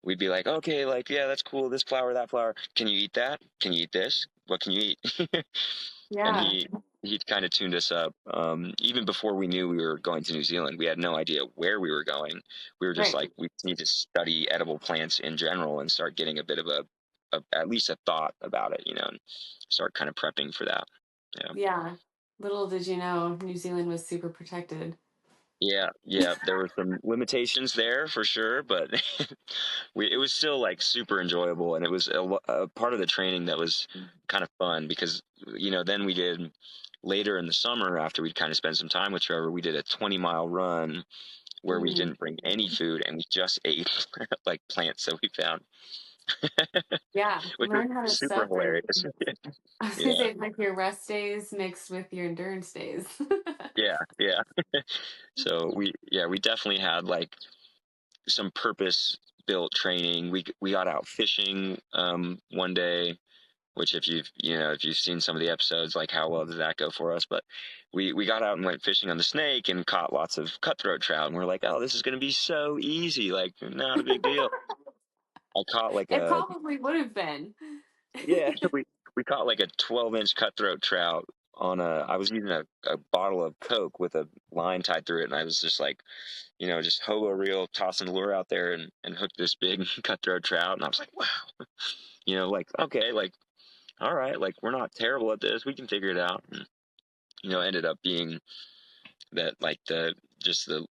we'd be like, okay, like, yeah, that's cool, this flower, that flower, can you eat that, can you eat this, what can you eat? And yeah, he kind of tuned us up. Even before we knew we were going to New Zealand, we had no idea where we were going. We were just right. like, we need to study edible plants in general and start getting a bit of at least a thought about it, and start kind of prepping for that. Yeah. Yeah. Little did you know, New Zealand was super protected. Yeah, yeah, there were some limitations there for sure, but it was still like super enjoyable, and it was a part of the training that was kind of fun because then we did later in the summer, after we'd kind of spent some time with Trevor, we did a 20-mile run where we Mhm. didn't bring any food and we just ate like plants that we found, Yeah, which was learn how to super separate. hilarious. I was gonna Yeah, say like your rest days mixed with your endurance days. yeah, yeah. So we definitely had like some purpose built training. We got out fishing one day, which if you've seen some of the episodes, like how well did that go for us? But we got out and went fishing on the Snake and caught lots of cutthroat trout, and we're like, oh, this is going to be so easy, like not a big deal. I caught like It a probably would have been. Yeah, we caught like a 12-inch cutthroat trout on I was using a bottle of Coke with a line tied through it, and I was just like, just hobo reel, tossing the lure out there and hooked this big cutthroat trout. And I was like, wow, like, okay, like, all right, like, we're not terrible at this. We can figure it out. And, ended up being that, like, just the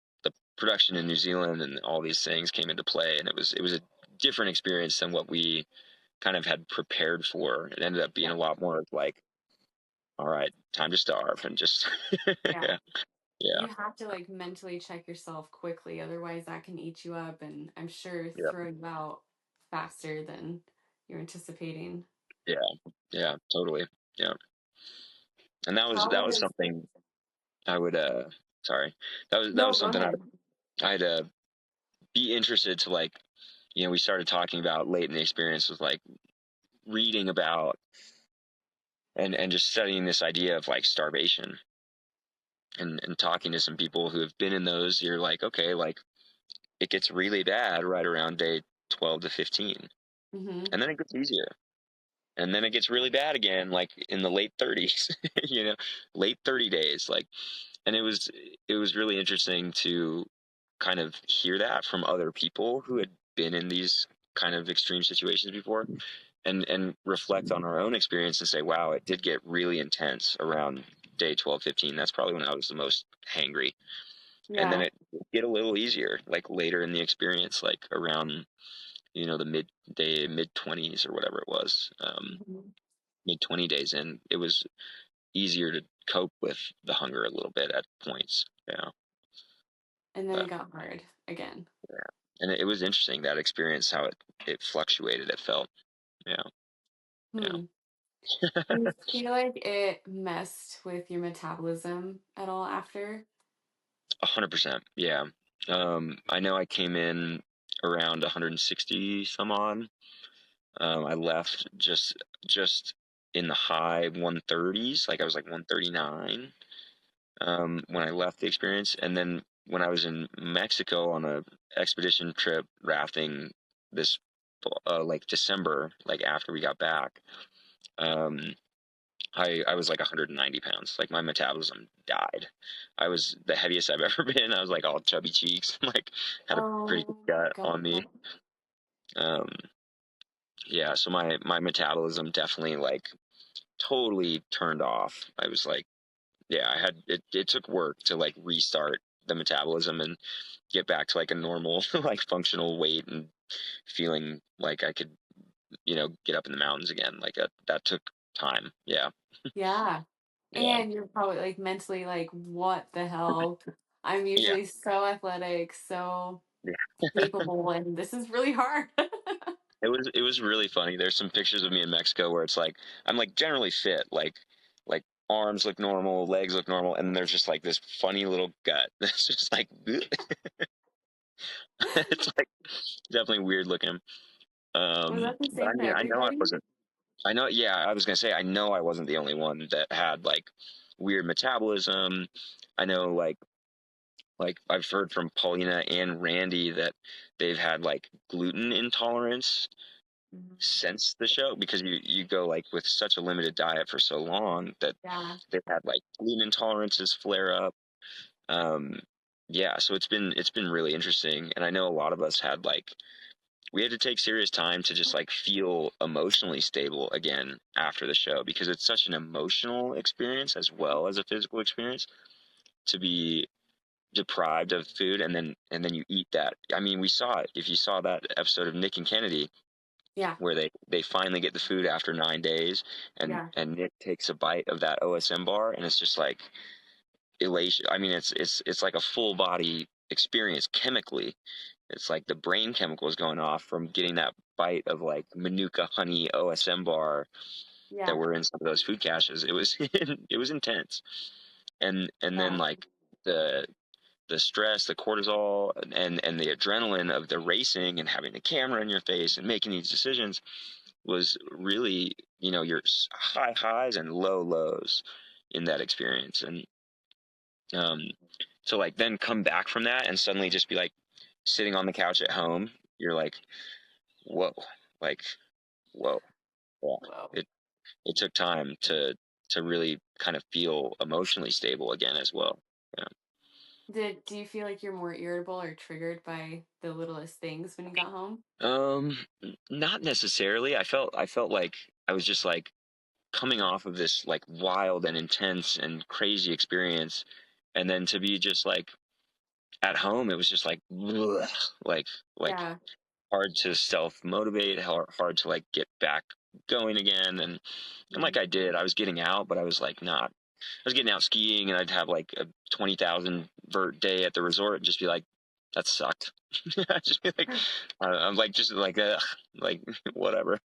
production in New Zealand and all these things came into play. And it was a different experience than what we kind of had prepared for. It ended up being Yeah. a lot more like, all right, time to starve and just, Yeah. yeah, yeah, You have to like mentally check yourself quickly, otherwise that can eat you up and I'm sure yeah, throw you out faster than you're anticipating. yeah, yeah, totally. Yeah. And that was How that was was something I would sorry. That was No, go something ahead. I'd be interested to, like, we started talking about late in the experience, was like reading about and just studying this idea of like starvation, and talking to some people who have been in those. You're like, okay, like it gets really bad right around day 12 to 15, Hmm. and then it gets easier. And then it gets really bad again, like in the late 30s, late 30 days. Like, and it was really interesting to kind of hear that from other people who had been in these kind of extreme situations before, and reflect on our own experience and say, wow, it did get really intense around day 12, 15. That's probably when I was the most hangry. And then Yeah. it get a little easier, like later in the experience, like around, the mid 20s or whatever it was. Mhm. Mid 20 days in, it was easier to cope with the hunger a little bit at points. Yeah. And then But it got hard again. And it was interesting, that experience, how it fluctuated. It felt, yeah, yeah, Hmm. Do you feel like it messed with your metabolism at all after? 100%. Yeah. I know I came in around 160 some odd. I left just in the high 130s, like I was like 139 when I left the experience. And then when I was in Mexico on a expedition trip rafting this like December, like after we got back, um, I was like 190 pounds. Like my metabolism died. I was the heaviest I've ever been. I was like all chubby cheeks, like had a pretty good Oh gut on me. God. Um, yeah, so my metabolism definitely like totally turned off. I was like, yeah, I had it took work to like restart the metabolism and get back to like a normal like functional weight and feeling like I could, get up in the mountains again. Like that took time. Yeah. Yeah. Yeah. And you're probably like mentally like, what the hell? I'm Yeah. usually so athletic, so Yeah. capable, and this is really hard. It was really funny. There's some pictures of me in Mexico where it's like I'm like generally fit, like arms look normal, legs look normal, and there's just like this funny little gut that's just like it's like definitely weird looking. Was that the But I same for mean, I know I everybody? wasn't. I know, yeah, I was gonna say I know I wasn't the only one that had like weird metabolism. I know like I've heard from Paulina and Randy that they've had like gluten intolerance Mhm. since the show, because you go like with such a limited diet for so long that Yeah. they've had like gluten intolerances flare up. Um, yeah, so it's been really interesting, and I know a lot of us had like we had to take serious time to just like feel emotionally stable again after the show, because it's such an emotional experience as well as a physical experience to be deprived of food, and then you eat that. I mean, we saw it. If you saw that episode of Nick and Kennedy Yeah. where they finally get the food after 9 days, and Yeah. and Nick takes a bite of that OSM bar, and it's just like elation. I mean, it's like a full body experience chemically. It's like the brain chemicals going off from getting that bite of like Manuka honey OSM bar that Yeah. were in some of those food caches. It was it was intense. And then Yeah. like the the stress, the cortisol, and the adrenaline of the racing and having the camera in your face and making these decisions was really, your high highs and low lows in that experience. And um, to like then come back from that and suddenly just be like sitting on the couch at home, you're like, whoa, like, whoa. Yeah. Whoa. It took time to really kind of feel emotionally stable again as well. Yeah. Do you feel like you're more irritable or triggered by the littlest things when you got home? Not necessarily. I felt like I was just like coming off of this like wild and intense and crazy experience, and then to be just like at home, it was just like ugh, like Yeah. hard to self motivate, hard to like get back going again. And like Mhm. I did, I was getting out, but I was like not. I was getting out skiing, and I'd have like a 20,000 vert day at the resort, and just be like, that sucked. I'd just be like, I'm like just like like whatever.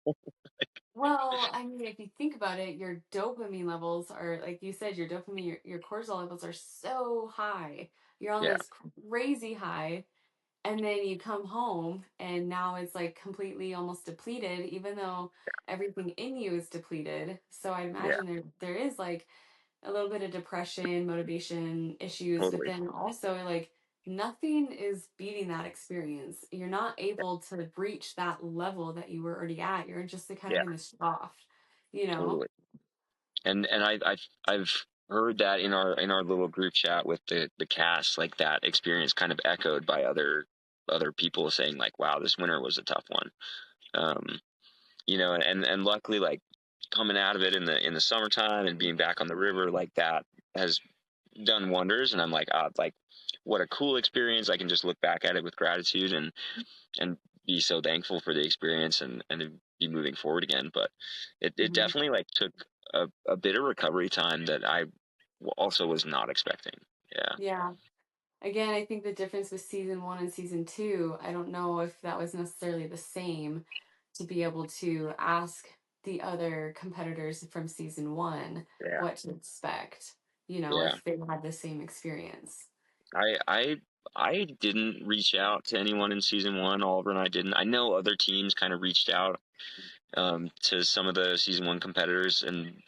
Well, I mean, if you think about it, your dopamine levels are, like you said, your dopamine, your cortisol levels are so high. You're on Yeah, this crazy high, and then you come home, and now it's like completely almost depleted, even though everything in you is depleted. So I yeah, imagine there is like a little bit of depression, motivation issues, but totally. then also like nothing is beating that experience. You're not able to reach that level that you were already at. You're just kind Yeah, of in this trough, you know? totally. And I've heard that in our little group chat with the cast, like that experience kind of echoed by other people saying like, wow, this winter was a tough one. Um, and luckily, like coming out of it in the summertime and being back on the river like that has done wonders. And I'm like, like what a cool experience. I can just look back at it with gratitude and be so thankful for the experience and be moving forward again. But it Mhm. definitely like took a bit of recovery time that I also was not expecting. Yeah. Yeah. again, I think the difference with season one and season two, I don't know if that was necessarily the same to be able to ask the other competitors from season one Yeah, what to expect, yeah. if they had the same experience. I I I didn't reach out to anyone in season one. Oliver and I didn't. I know other teams kind of reached out to some of the season one competitors, and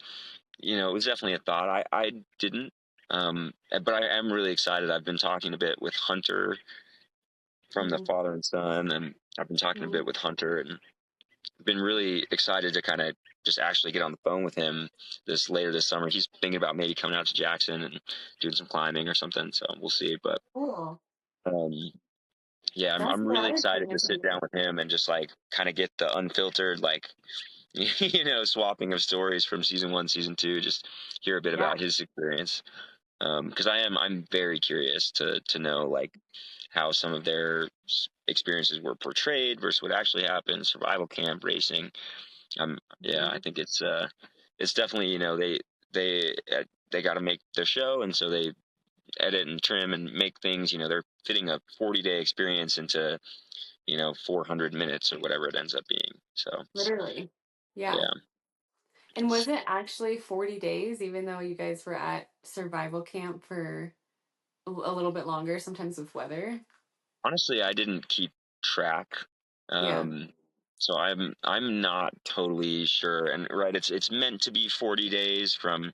it was definitely a thought. I didn't, but I am really excited. I've been talking a bit with Hunter from the Hmm. father and son, and I've been talking a Hmm. bit with Hunter, and been really excited to kind of just actually get on the phone with him later this summer. He's thinking about maybe coming out to Jackson and doing some climbing or something. So we'll see. But Cool. um, yeah, That's I'm the really other excited thing to is sit down with him and just like kind of get the unfiltered like swapping of stories from season one, season two. Just hear a bit yeah, about his experience because I'm very curious to know like how some of their experiences were portrayed versus what actually happened, survival camp racing. Yeah, I mhm, think it's definitely they they got to make their show, and so they edit and trim and make things. They're fitting a 40-day experience into 400 minutes or whatever it ends up being. So literally. Yeah. yeah, And was it actually 40 days, even though you guys were at survival camp for a little bit longer, sometimes with weather? honestly, I didn't keep track. Yeah. Um, so I'm not totally sure. And right, it's meant to be 40 days from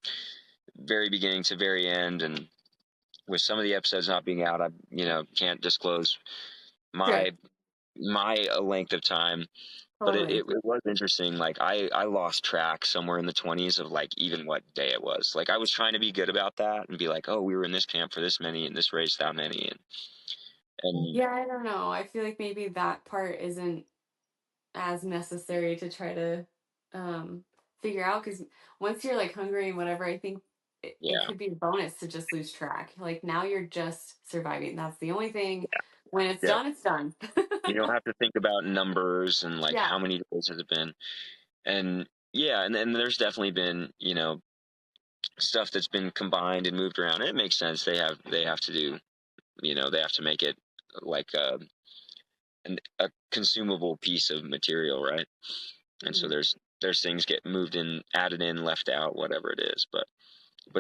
very beginning to very end, and with some of the episodes not being out, I can't disclose Sure. my length of time. But Totally. it was interesting. Like I lost track somewhere in the 20s of like even what day it was. Like I was trying to be good about that and be like, oh, we were in this camp for this many and this race that many, and Yeah, I don't know. I feel like maybe that part isn't as necessary to try to um figure out, because once you're like hungry and whatever, I think it yeah, could be a bonus to just lose track. Like now you're just surviving. That's the only thing. When it's yeah. done, it's done. You don't have to think about numbers and like Yeah. how many days has it been, and yeah, and there's definitely been stuff that's been combined and moved around. And it makes sense. They have to do they have to make it like a consumable piece of material, right? And so Hmm. there's things get moved in, added in, left out, whatever it is. But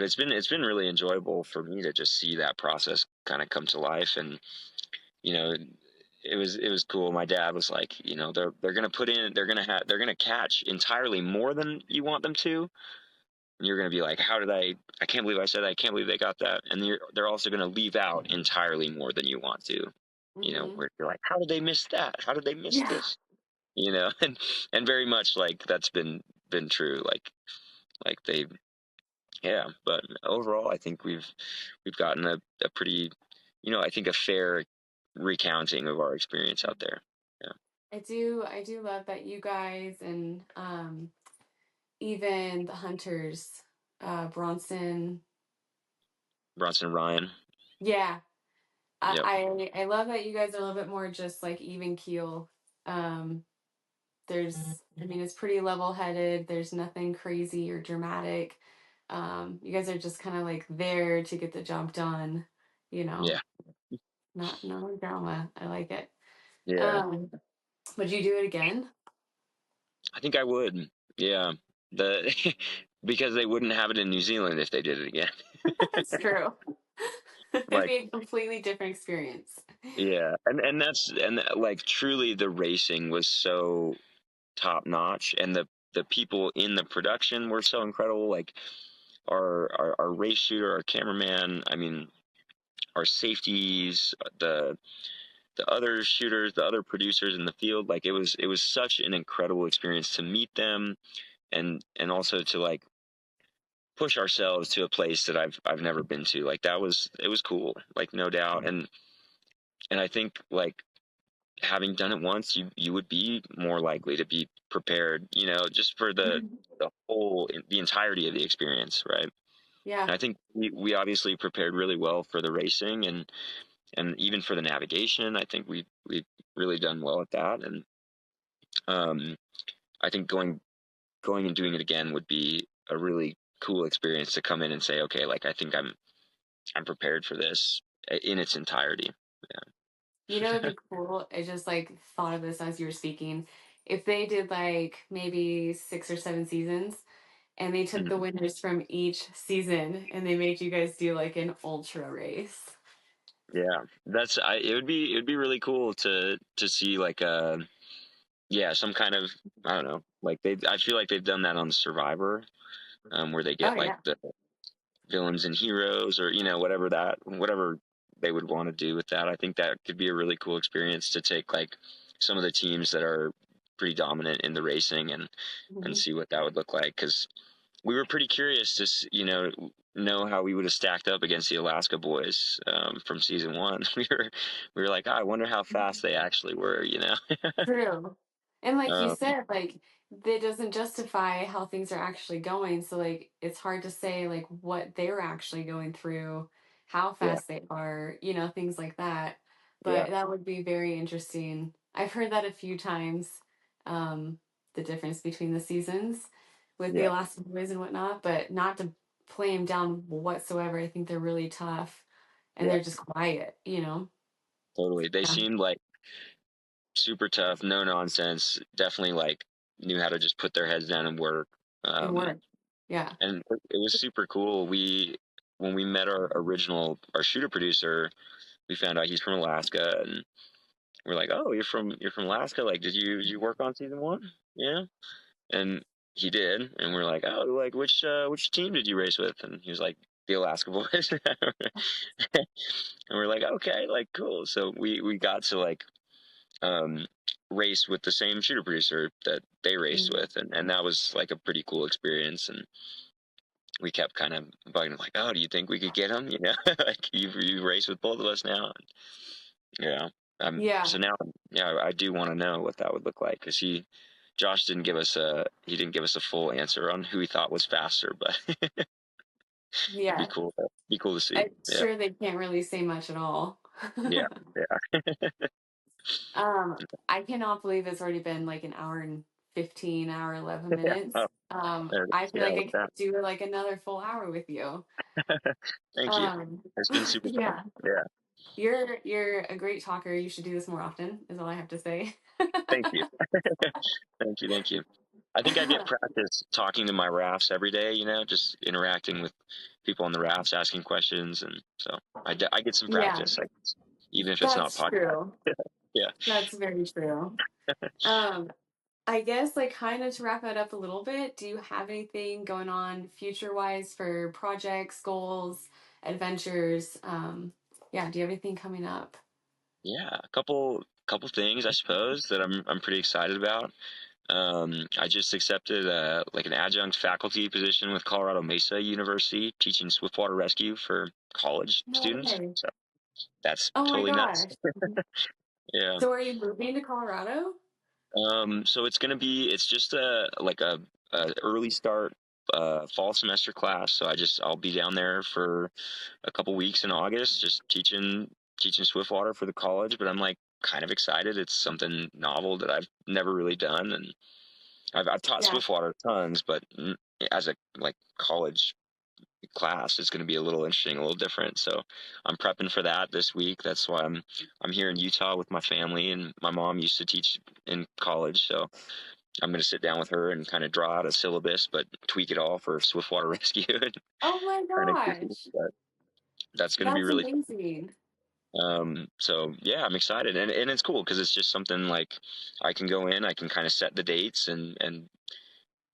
it's been really enjoyable for me to just see that process kind of come to life, and you know it was cool. My dad was like, they're gonna put in, they're gonna catch entirely more than you want them to, and you're gonna be like, how did I can't believe I said that. I can't believe they got that. And they're also gonna leave out entirely more than you want to, Hmm. where you're like, how did they miss that? How did they miss Yeah. this? And very much like that's been true. Like they Yeah, but overall, I think we've gotten a pretty, I think a fair recounting of our experience out there. Yeah, I do love that you guys and even the hunters, Bronson. Bronson and Ryan. Yeah. Yep. I love that you guys are a little bit more just like even keel. Um, I mean, it's pretty level headed. There's nothing crazy or dramatic. You guys are just kind of like there to get the job done, you know, Yeah. not no drama. I like it. Yeah. Um, would you do it again? I think I would. Yeah. The because they wouldn't have it in New Zealand if they did it again. That's true. It'd Like, be a completely different experience. yeah, and like truly the racing was so top notch, and the people in the production were so incredible. Like our race shooter, our cameraman. I mean, our safeties, the other shooters, the other producers in the field. Like it was such an incredible experience to meet them, and also to like push ourselves to a place that I've never been to. Like it was cool, like no doubt. And I think like having done it once, you would be more likely to be prepared, just for the entirety of the experience, right? Yeah, And I think we obviously prepared really well for the racing, and even for the navigation. I think we've really done well at that, and um, I think going and doing it again would be a really cool experience to come in and say, okay, like I think I'm prepared for this, in its entirety. You know, Yeah. it'd be cool. I just like thought of this as you were speaking. If they did like maybe 6 or 7 seasons and they took the Mhm. winners from each season and they made you guys do like an ultra race. Yeah, it would be really cool to see like yeah, some kind of, I don't know, like I feel like they've done that on Survivor, where they Oh get like yeah. the villains and heroes, or whatever they would want to do with that. I think that could be a really cool experience to take like some of the teams that are pretty dominant in the racing, and Mhm. see what that would look like, because we were pretty curious to know how we would have stacked up against the Alaska boys, from season one. We were like, oh, I wonder how fast they actually were. True. And like you um, said, like that doesn't justify how things are actually going. So like it's hard to say like what they're actually going through, how yeah, fast they are, things like that. yeah, But that would be very interesting. I've heard that a few times, um, the difference between the seasons with the yeah, Alaskan boys and whatnot, but not to play them down whatsoever. I think they're really tough and yeah, they're just quiet. totally. They Yeah. seemed like super tough, no nonsense. Definitely like knew how to just put their heads down and work. And Um, work. Yeah. and it was super cool. When we met our shooter producer, we found out he's from Alaska, and we're like, oh, you're from Alaska. Like, did you work on season one? Yeah, and he did, and we're like, oh, like which team did you race with? And he was like, the Alaska boys. And we're like, okay, like cool. So we got to like um race with the same shooter producer that they raced Mhm. with, and that was like a pretty cool experience. And we kept kind of bugging him like, oh, do you think we could get him? Like you race with both of us now. Yeah. So Yeah. now, yeah, I do want to know what that would look like, because Josh didn't give us a full answer on who he thought was faster, but it'd be Yeah. cool. Be cool to see. I'm Yeah. sure they can't really say much at all. Yeah. Yeah. Um, I cannot believe it's already been like an hour and 15, hour, 11 Yeah. Oh, minutes. there it I is. feel Yeah. like I Like could that. do like another full hour with you. Thank you. Um, It's been super fun. yeah, Yeah. you're a great talker. You should do this more often, is all I have to say. Thank you. Thank you. Thank you. I think I get practice talking to my rafts every day, just interacting with people on the rafts, asking questions. And so I get some Yeah, practice, even if it's not that's podcast. true. Yeah. That's very true. Um, I guess like kind of to wrap it up a little bit, do you have anything going on future wise for projects, goals, adventures? Yeah, do you have anything coming up? Yeah. A couple things, I suppose, that I'm pretty excited about. I just accepted like an adjunct faculty position with Colorado Mesa University, teaching swiftwater rescue for college No students. way. So that's Oh my totally nuts. gosh. Yeah. So are you moving to Colorado? So it's just a early start fall semester class. So I'll be down there for a couple weeks in August, just teaching Swiftwater for the college. But I'm like kind of excited. It's something novel that I've never really done, and I've taught Yeah. Swiftwater tons, but as a like college class, it's going to be a little interesting, a little different. So I'm prepping for that this week. That's why I'm here in Utah with my family, and my mom used to teach in college, so I'm going to sit down with her and kind of draw out a syllabus, but tweak it all for Swiftwater rescue. And Oh my kind of goofy, gosh. but that's going to be That's really amazing. fun. So yeah, I'm excited, and it's cool because it's just something like I can go in, I can kind of set the dates and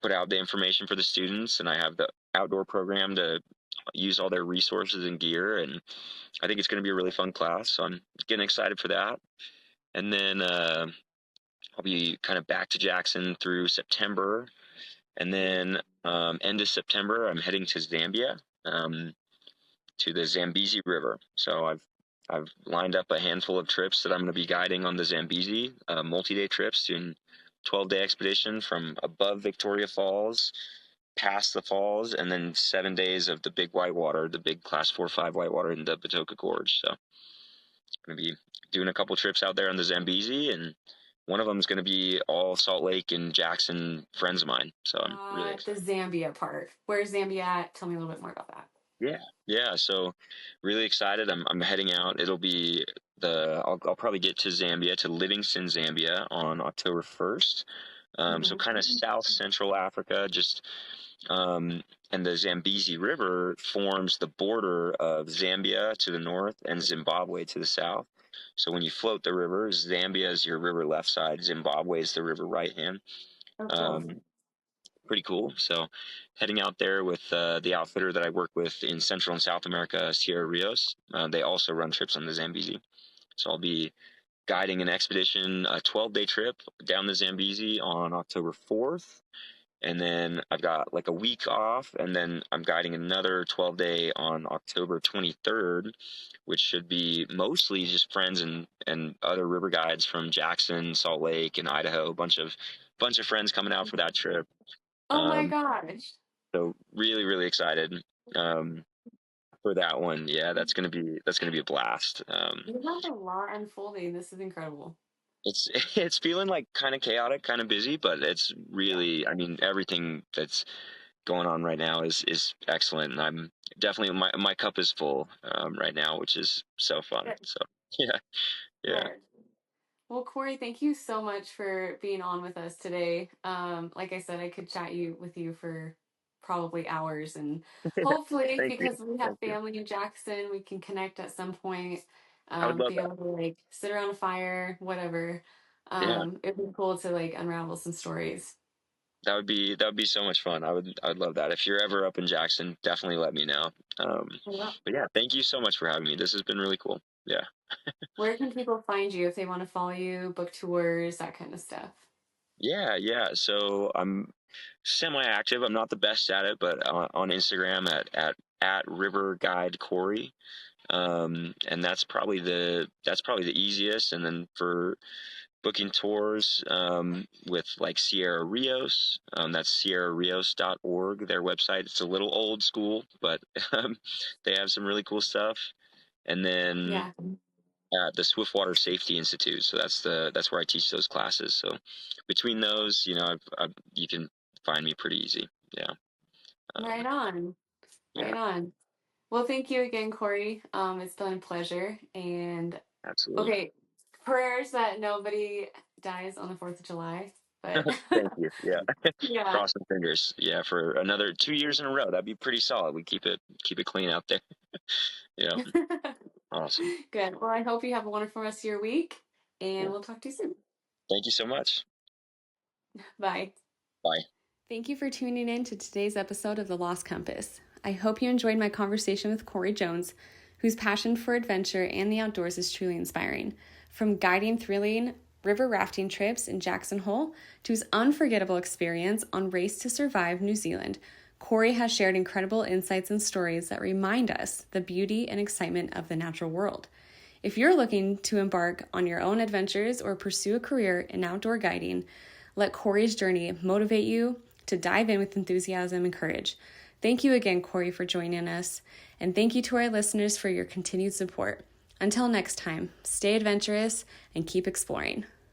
put out the information for the students, and I have the outdoor program to use all their resources and gear, and I think it's going to be a really fun class. So I'm getting excited for that. And then I'll be kind of back to Jackson through September, and then end of September I'm heading to Zambia, to the Zambezi River. So I've lined up a handful of trips that I'm going to be guiding on the Zambezi, multi-day trips, doing 12-day expedition from above Victoria Falls, past the falls, and then 7 days of the big whitewater, the big class 4-5 whitewater in the Batoka Gorge. So I'm going to be doing a couple trips out there on the Zambezi, and one of them is going to be all Salt Lake and Jackson friends of mine. So I'm really The excited. Zambia part. Where's Zambia at? Tell me a little bit more about that. Yeah, yeah. So really excited. I'm heading out. It'll be I'll probably get to Zambia, to Livingston, Zambia on October 1st. So Mhm. kind of South Central Africa, um, and the Zambezi River forms the border of Zambia to the north and Zimbabwe to the south. So when you float the river, Zambia is your river left side, Zimbabwe is the river right hand. Oh, cool. Um, Pretty cool. So heading out there with the outfitter that I work with in Central and South America, Sierra Rios. They also run trips on the Zambezi. So I'll be guiding an expedition, a 12-day trip down the Zambezi on October 4th. And then I've got like a week off, and then I'm guiding another 12-day on October 23rd, which should be mostly just friends and other river guides from Jackson, Salt Lake, and Idaho. A bunch of friends coming out for that trip. Oh my Um, gosh. so really, really excited um, for that one. Yeah, that's gonna be a blast. You have a lot unfolding. This is incredible. It's it's feeling like kind of chaotic, kind of busy, but it's Yeah. really, I mean, everything that's going on right now is excellent, and I'm definitely, my cup is full right now, which is so fun. Good. So yeah, yeah, Good. Well, Corry, thank you so much for being on with us today. Like I said, I could chat with you for probably hours, and hopefully, thank you, because we have thank you. family in Jackson, we can connect at some point. I would love Be that. able to like sit around a fire, whatever. Yeah, It'd be cool to like unravel some stories. that would be so much fun. I would love that. If you're ever up in Jackson, definitely let me know. Um, Yeah. but yeah, thank you so much for having me. This has been really cool. Yeah. Where can people find you if they want to follow you, book tours, that kind of stuff? Yeah, yeah. So I'm semi-active. I'm not the best at it, but on Instagram at River Guide Corey, and that's probably the easiest. And then for booking tours with like Sierra Rios, that's sierrarios.org. Their website. It's a little old school, but they have some really cool stuff. And then Yeah. at the Swiftwater Safety Institute. So that's where I teach those classes. So between those, you can find me pretty easy. Yeah. Right Um, on. yeah. Right on. Well, thank you again, Corry. It's been a pleasure. And Absolutely. okay, prayers that nobody dies on the 4th of July. But Thank you. Yeah. yeah. Crossing fingers. Yeah, for another 2 years in a row. That'd be pretty solid. We keep it clean out there. Yeah. Awesome. Good. Well, I hope you have a wonderful rest of your week, and Cool. we'll talk to you soon. Thank you so much. Bye. Bye. Thank you for tuning in to today's episode of The Lost Compass. I hope you enjoyed my conversation with Corry Jones, whose passion for adventure and the outdoors is truly inspiring. From guiding thrilling river rafting trips in Jackson Hole to his unforgettable experience on Race to Survive New Zealand, Corry has shared incredible insights and stories that remind us the beauty and excitement of the natural world. If you're looking to embark on your own adventures or pursue a career in outdoor guiding, let Corry's journey motivate you to dive in with enthusiasm and courage. Thank you again, Corry, for joining us, and thank you to our listeners for your continued support. Until next time, stay adventurous and keep exploring.